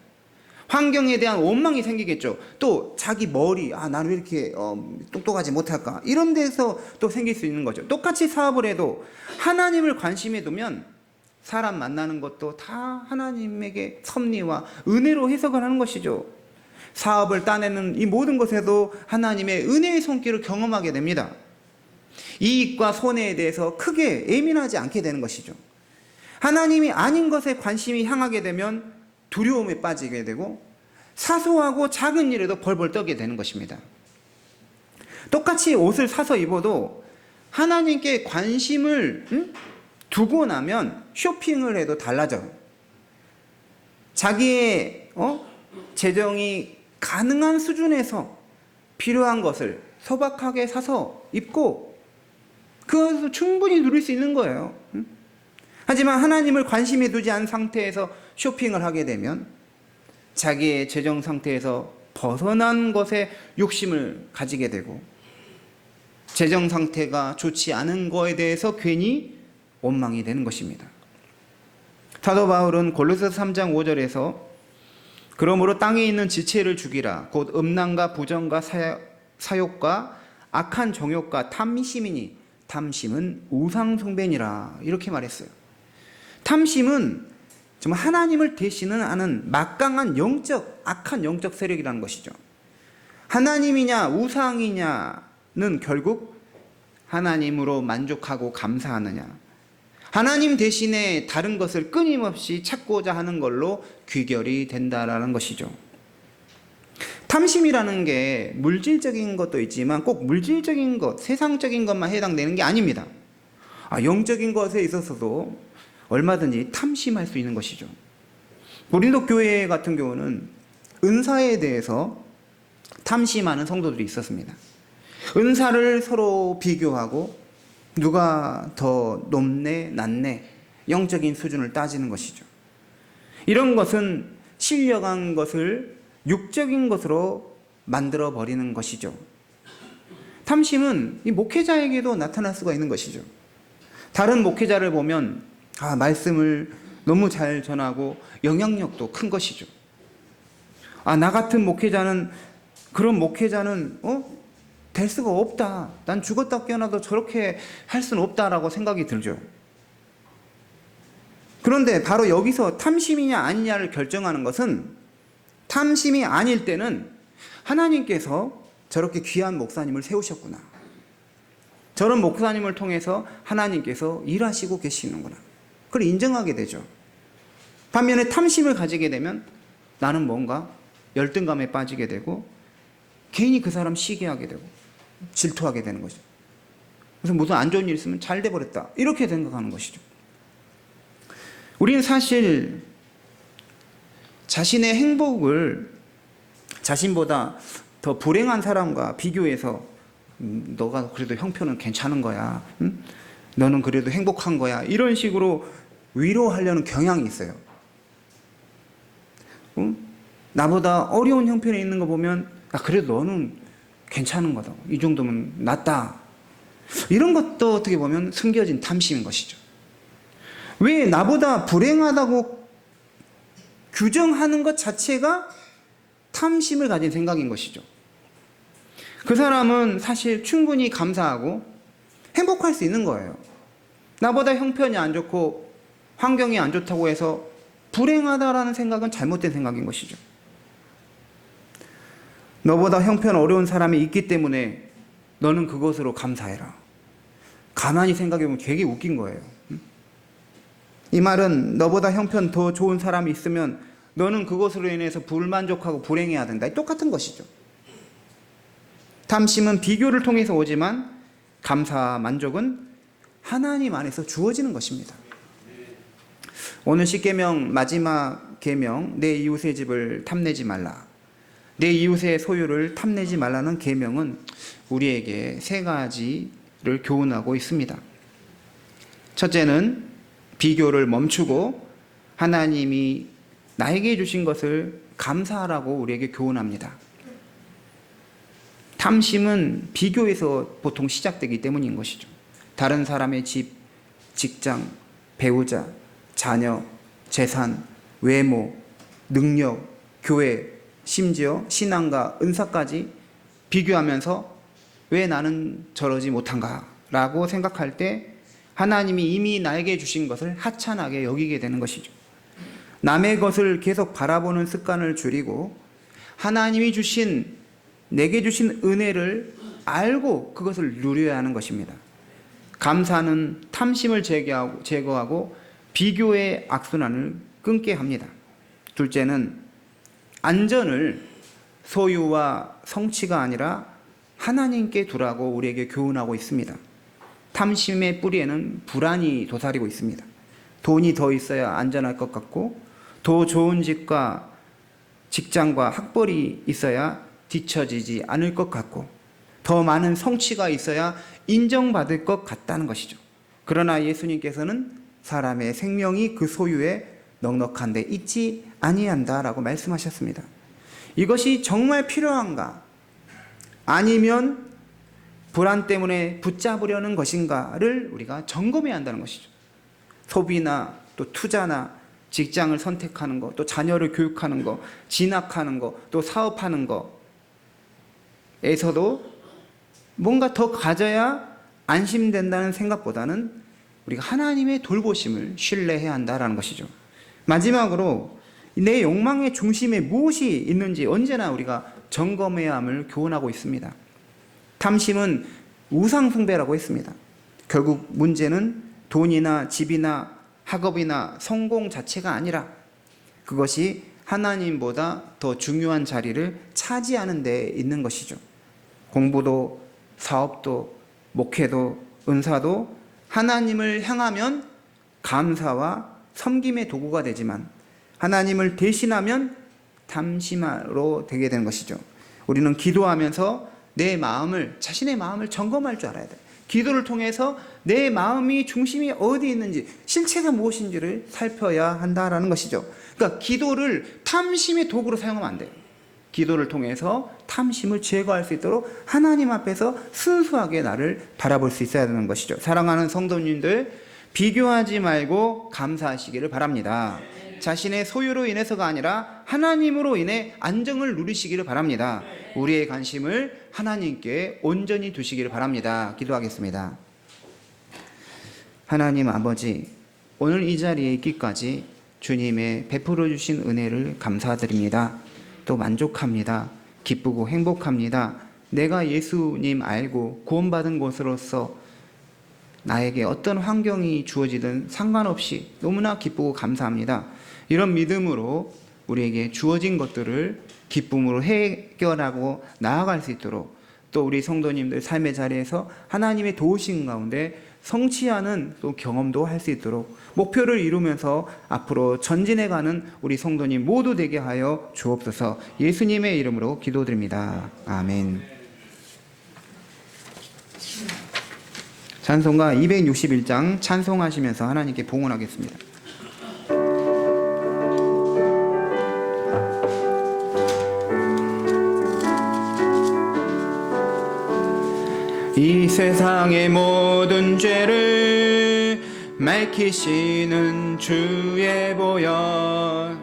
환경에 대한 원망이 생기겠죠. 또 자기 머리, 나는 왜 이렇게 똑똑하지 못할까? 이런 데서 또 생길 수 있는 거죠. 똑같이 사업을 해도 하나님을 관심에 두면 사람 만나는 것도 다 하나님에게 섭리와 은혜로 해석을 하는 것이죠. 사업을 따내는 이 모든 것에도 하나님의 은혜의 손길을 경험하게 됩니다. 이익과 손해에 대해서 크게 예민하지 않게 되는 것이죠. 하나님이 아닌 것에 관심이 향하게 되면 두려움에 빠지게 되고 사소하고 작은 일에도 벌벌 떨게 되는 것입니다. 똑같이 옷을 사서 입어도 하나님께 관심을 두고 나면 쇼핑을 해도 달라져요. 자기의 재정이 가능한 수준에서 필요한 것을 소박하게 사서 입고 그것을 충분히 누릴 수 있는 거예요. 하지만 하나님을 관심에 두지 않은 상태에서 쇼핑을 하게 되면 자기의 재정 상태에서 벗어난 것에 욕심을 가지게 되고 재정 상태가 좋지 않은 것에 대해서 괜히 원망이 되는 것입니다. 사도 바울은 골로새서 3장 5절에서 그러므로 땅에 있는 지체를 죽이라 곧 음란과 부정과 사욕과 악한 정욕과 탐심이니 탐심은 우상 숭배니라 이렇게 말했어요. 탐심은 정말 하나님을 대신은 하는 막강한 악한 영적 세력이라는 것이죠. 하나님이냐 우상이냐는 결국 하나님으로 만족하고 감사하느냐, 하나님 대신에 다른 것을 끊임없이 찾고자 하는 걸로 귀결이 된다라는 것이죠. 탐심이라는 게 물질적인 것도 있지만 꼭 물질적인 것, 세상적인 것만 해당되는 게 아닙니다. 영적인 것에 있어서도 얼마든지 탐심할 수 있는 것이죠. 고린도 교회 같은 경우는 은사에 대해서 탐심하는 성도들이 있었습니다. 은사를 서로 비교하고 누가 더 높네, 낮네, 영적인 수준을 따지는 것이죠. 이런 것은 신령한 것을 육적인 것으로 만들어 버리는 것이죠. 탐심은 이 목회자에게도 나타날 수가 있는 것이죠. 다른 목회자를 보면 말씀을 너무 잘 전하고 영향력도 큰 것이죠. 나 같은 목회자는 그런 목회자는 될 수가 없다. 난 죽었다 깨어나도 저렇게 할 수는 없다라고 생각이 들죠. 그런데 바로 여기서 탐심이냐 아니냐를 결정하는 것은 탐심이 아닐 때는 하나님께서 저렇게 귀한 목사님을 세우셨구나. 저런 목사님을 통해서 하나님께서 일하시고 계시는구나. 그걸 인정하게 되죠. 반면에 탐심을 가지게 되면 나는 뭔가 열등감에 빠지게 되고 괜히 그 사람 시기하게 되고 질투하게 되는 것이죠. 그래서 무슨 안 좋은 일 있으면 잘 돼버렸다. 이렇게 생각하는 것이죠. 우리는 사실 자신의 행복을 자신보다 더 불행한 사람과 비교해서 너가 그래도 형편은 괜찮은 거야. 응? 너는 그래도 행복한 거야. 이런 식으로 위로하려는 경향이 있어요. 응? 나보다 어려운 형편에 있는 거 보면 그래도 너는 괜찮은 거다. 이 정도면 낫다. 이런 것도 어떻게 보면 숨겨진 탐심인 것이죠. 왜 나보다 불행하다고 규정하는 것 자체가 탐심을 가진 생각인 것이죠. 그 사람은 사실 충분히 감사하고 행복할 수 있는 거예요. 나보다 형편이 안 좋고 환경이 안 좋다고 해서 불행하다라는 생각은 잘못된 생각인 것이죠. 너보다 형편 어려운 사람이 있기 때문에 너는 그것으로 감사해라. 가만히 생각해보면 되게 웃긴 거예요. 이 말은 너보다 형편 더 좋은 사람이 있으면 너는 그것으로 인해서 불만족하고 불행해야 된다. 똑같은 것이죠. 탐심은 비교를 통해서 오지만 감사와 만족은 하나님 안에서 주어지는 것입니다. 오늘 10계명 마지막 계명, 내 이웃의 집을 탐내지 말라. 내 이웃의 소유를 탐내지 말라는 계명은 우리에게 세 가지를 교훈하고 있습니다. 첫째는 비교를 멈추고 하나님이 나에게 주신 것을 감사하라고 우리에게 교훈합니다. 탐심은 비교에서 보통 시작되기 때문인 것이죠. 다른 사람의 집, 직장, 배우자, 자녀, 재산, 외모, 능력, 교회, 심지어 신앙과 은사까지 비교하면서 왜 나는 저러지 못한가 라고 생각할 때 하나님이 이미 나에게 주신 것을 하찮게 여기게 되는 것이죠. 남의 것을 계속 바라보는 습관을 줄이고 하나님이 주신 내게 주신 은혜를 알고 그것을 누려야 하는 것입니다. 감사는 탐심을 제거하고 비교의 악순환을 끊게 합니다. 둘째는 안전을 소유와 성취가 아니라 하나님께 두라고 우리에게 교훈하고 있습니다. 탐심의 뿌리에는 불안이 도사리고 있습니다. 돈이 더 있어야 안전할 것 같고 더 좋은 집과 직장과 학벌이 있어야 뒤처지지 않을 것 같고 더 많은 성취가 있어야 인정받을 것 같다는 것이죠. 그러나 예수님께서는 사람의 생명이 그 소유에 넉넉한 데 있지 아니한다라고 말씀하셨습니다. 이것이 정말 필요한가? 아니면 불안 때문에 붙잡으려는 것인가를 우리가 점검해야 한다는 것이죠. 소비나 또 투자나 직장을 선택하는 것, 또 자녀를 교육하는 것, 진학하는 것, 또 사업하는 것에서도 뭔가 더 가져야 안심된다는 생각보다는 우리가 하나님의 돌보심을 신뢰해야 한다는 것이죠. 마지막으로 내 욕망의 중심에 무엇이 있는지 언제나 우리가 점검해야 함을 교훈하고 있습니다. 탐심은 우상숭배라고 했습니다. 결국 문제는 돈이나 집이나 학업이나 성공 자체가 아니라 그것이 하나님보다 더 중요한 자리를 차지하는 데 있는 것이죠. 공부도 사업도 목회도 은사도 하나님을 향하면 감사와 섬김의 도구가 되지만 하나님을 대신하면 탐심하로 되게 되는 것이죠. 우리는 기도하면서 내 마음을, 자신의 마음을 점검할 줄 알아야 돼. 기도를 통해서 내 마음이 중심이 어디 있는지, 실체가 무엇인지를 살펴야 한다라는 것이죠. 그러니까 기도를 탐심의 도구로 사용하면 안 돼요. 기도를 통해서 탐심을 제거할 수 있도록 하나님 앞에서 순수하게 나를 바라볼 수 있어야 되는 것이죠. 사랑하는 성도님들, 비교하지 말고 감사하시기를 바랍니다. 자신의 소유로 인해서가 아니라 하나님으로 인해 안정을 누리시기를 바랍니다. 우리의 관심을 하나님께 온전히 두시기를 바랍니다. 기도하겠습니다. 하나님 아버지, 오늘 이 자리에 있기까지 주님의 베풀어 주신 은혜를 감사드립니다. 또 만족합니다. 기쁘고 행복합니다. 내가 예수님 알고 구원받은 것으로서 나에게 어떤 환경이 주어지든 상관없이 너무나 기쁘고 감사합니다. 이런 믿음으로 우리에게 주어진 것들을 기쁨으로 해결하고 나아갈 수 있도록, 또 우리 성도님들 삶의 자리에서 하나님의 도우심 가운데 성취하는 또 경험도 할 수 있도록 목표를 이루면서 앞으로 전진해가는 우리 성도님 모두 되게 하여 주옵소서. 예수님의 이름으로 기도드립니다. 아멘. 찬송가 261장 찬송하시면서 하나님께 봉헌하겠습니다. 이 세상의 모든 죄를 맑히시는 주의 보혈,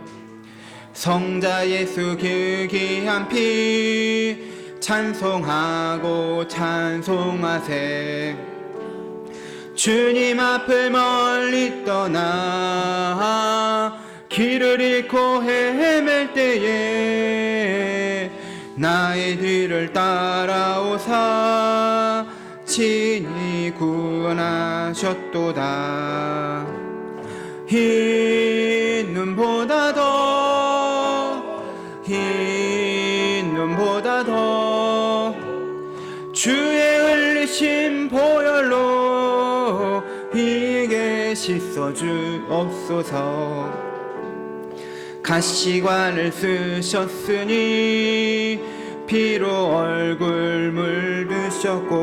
성자 예수 그 귀한 피 찬송하고 찬송하세. 주님 앞을 멀리 떠나 길을 잃고 헤맬 때에 나의 뒤를 따라오사 친히 구원하셨도다. 흰 눈보다 더 주의 흘리신 보혈로 이게 씻어 주옵소서. 가시관을 쓰셨으니 피로 얼굴 물드셨고,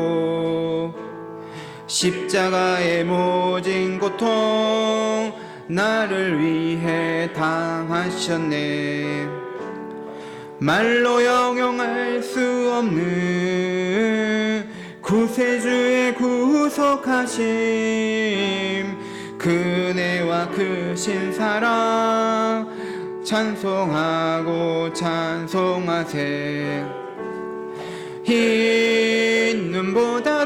십자가의 모진 고통 나를 위해 당하셨네. 말로 형용할 수 없는 구세주의 구속하심, 그네와 크신 사랑 찬송하고 찬송하세. 흰 눈보다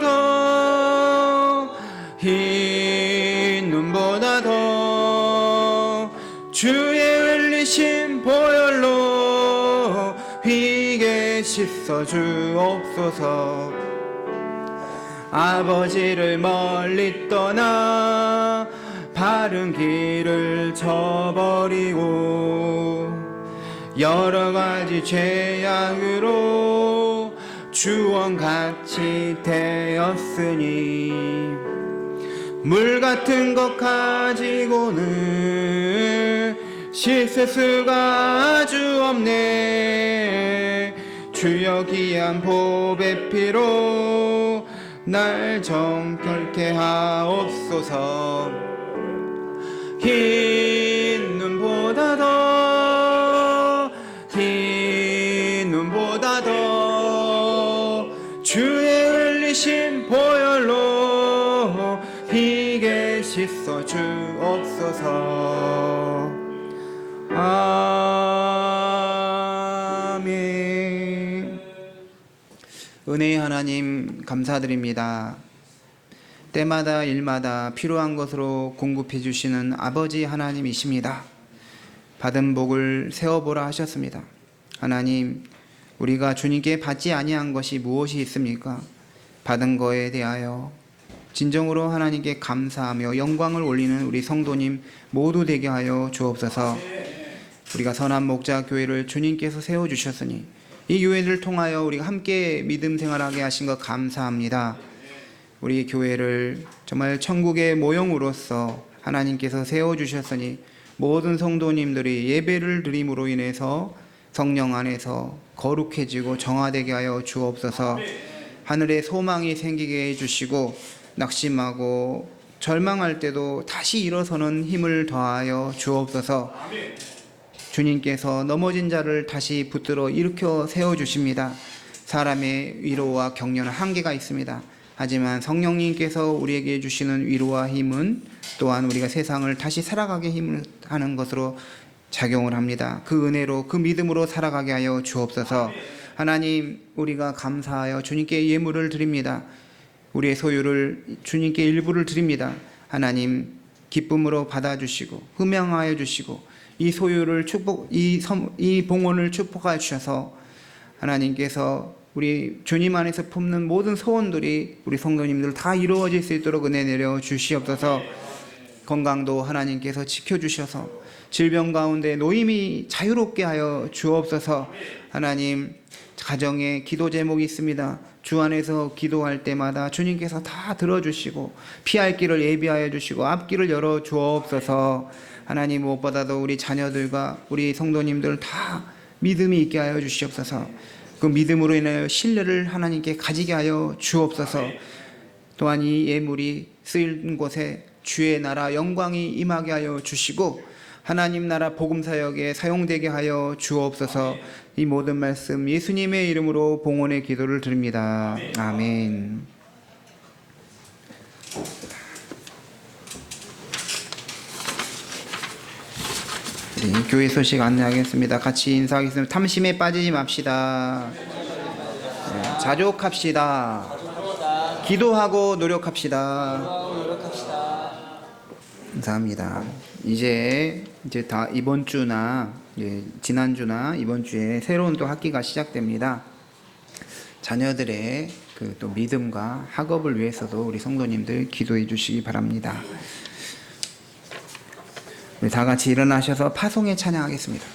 더 주의 흘리신 보혈로 휘게 씻어 주옵소서. 아버지를 멀리 떠나 바른 길을 저버리고 여러 가지 죄악으로 주원같이 되었으니 물 같은 것 가지고는 씻을 수가 아주 없네. 주여 귀한 보배 피로 날 정결케 하옵소서. 흰 눈보다 더 주의 흘리신 보혈로 희게 씻어 주옵소서. 아멘. 은혜의 하나님 감사드립니다. 때마다 일마다 필요한 것으로 공급해 주시는 아버지 하나님이십니다. 받은 복을 세어보라 하셨습니다. 하나님, 우리가 주님께 받지 아니한 것이 무엇이 있습니까? 받은 거에 대하여 진정으로 하나님께 감사하며 영광을 올리는 우리 성도님 모두 되게 하여 주옵소서. 우리가 선한 목자 교회를 주님께서 세워주셨으니 이 교회를 통하여 우리가 함께 믿음 생활하게 하신 것 감사합니다. 우리 교회를 정말 천국의 모형으로서 하나님께서 세워주셨으니 모든 성도님들이 예배를 드림으로 인해서 성령 안에서 거룩해지고 정화되게 하여 주옵소서. 하늘에 소망이 생기게 해주시고 낙심하고 절망할 때도 다시 일어서는 힘을 더하여 주옵소서. 주님께서 넘어진 자를 다시 붙들어 일으켜 세워주십니다. 사람의 위로와 격려는 한계가 있습니다. 하지만 성령님께서 우리에게 주시는 위로와 힘은 또한 우리가 세상을 다시 살아가게 힘을 하는 것으로 작용을 합니다. 그 은혜로 그 믿음으로 살아가게 하여 주옵소서. 하나님, 우리가 감사하여 주님께 예물을 드립니다. 우리의 소유를 주님께 일부를 드립니다. 하나님, 기쁨으로 받아주시고 흠양하여 주시고 이 소유를 이 봉헌을 축복하여 주셔서 하나님께서 우리 주님 안에서 품는 모든 소원들이 우리 성도님들 다 이루어질 수 있도록 은혜 내려 주시옵소서. 건강도 하나님께서 지켜주셔서 질병 가운데 노임이 자유롭게 하여 주옵소서. 하나님, 가정에 기도 제목이 있습니다. 주 안에서 기도할 때마다 주님께서 다 들어주시고 피할 길을 예비하여 주시고 앞길을 열어 주옵소서. 하나님, 무엇보다도 우리 자녀들과 우리 성도님들 다 믿음이 있게 하여 주시옵소서. 그 믿음으로 인하여 신뢰를 하나님께 가지게 하여 주옵소서. 또한 이 예물이 쓰인 곳에 주의 나라 영광이 임하게 하여 주시고 하나님 나라 복음사역에 사용되게 하여 주옵소서. 이 모든 말씀 예수님의 이름으로 봉헌의 기도를 드립니다. 아멘. 네, 교회 소식 안내하겠습니다. 같이 인사하겠습니다. 탐심에 빠지지 맙시다. 네, 자족합시다. 기도하고 노력합시다. 감사합니다. 이제 다 이번 주나 지난주나 이번 주에 새로운 또 학기가 시작됩니다. 자녀들의 그 또 믿음과 학업을 위해서도 우리 성도님들 기도해 주시기 바랍니다. 우리 다 같이 일어나셔서 파송에 찬양하겠습니다.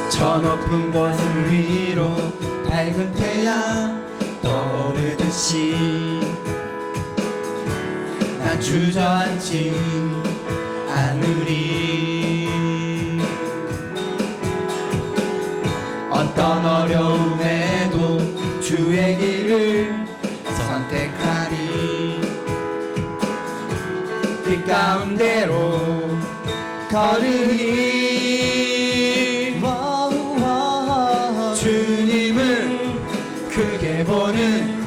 저 높은 곳 위로 밝은 태양 떠오르듯이 난 주저앉지 않으리. 어떤 어려움에도 주의 길을 선택하리. 그 가운데로 걸으리. 주님을 크게 보는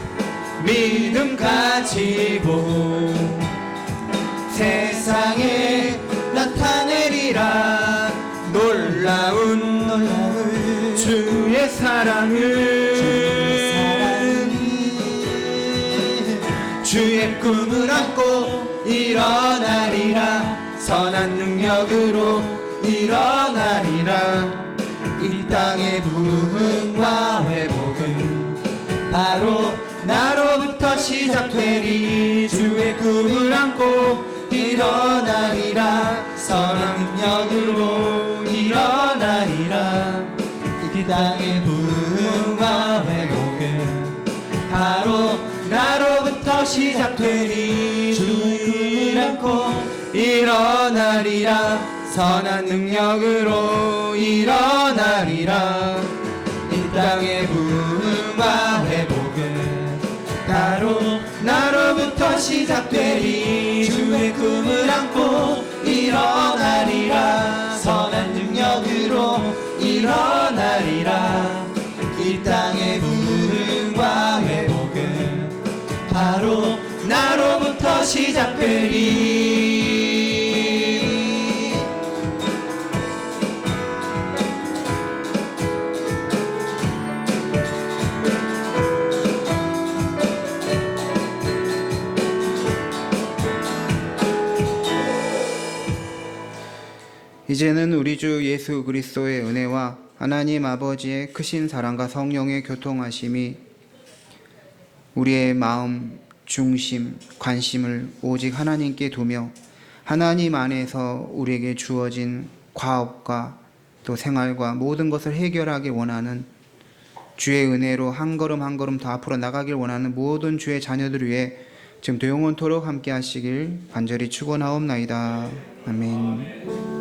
믿음 가지고 세상에 나타내리라. 놀라운 주의 사랑을. 주의 꿈을 안고 일어나리라. 선한 능력으로 일어나리라. 이 땅의 부흥과 회복은 바로 나로부터 시작되리. 주의 꿈을 안고 일어나리라. 선한 능력으로 일어나리라. 이 땅의 부흥과 회복은 바로 나로부터 시작되리. 주의 꿈을 안고 일어나리라. 선한 능력으로 일어나리라. 이 땅의 부흥과 회복은 바로 나로부터 시작되리. 주의 꿈을 안고 일어나리라. 선한 능력으로 일어나리라. 이 땅의 부흥과 회복은 바로 나로부터 시작되리. 이제는 우리 주 예수 그리스도의 은혜와 하나님 아버지의 크신 사랑과 성령의 교통하심이 우리의 마음, 중심, 관심을 오직 하나님께 두며 하나님 안에서 우리에게 주어진 과업과 또 생활과 모든 것을 해결하기 원하는 주의 은혜로 한 걸음 한 걸음 더 앞으로 나가길 원하는 모든 주의 자녀들 위해 지금도 영원토록 함께 하시길 간절히 축원하옵나이다. 아멘.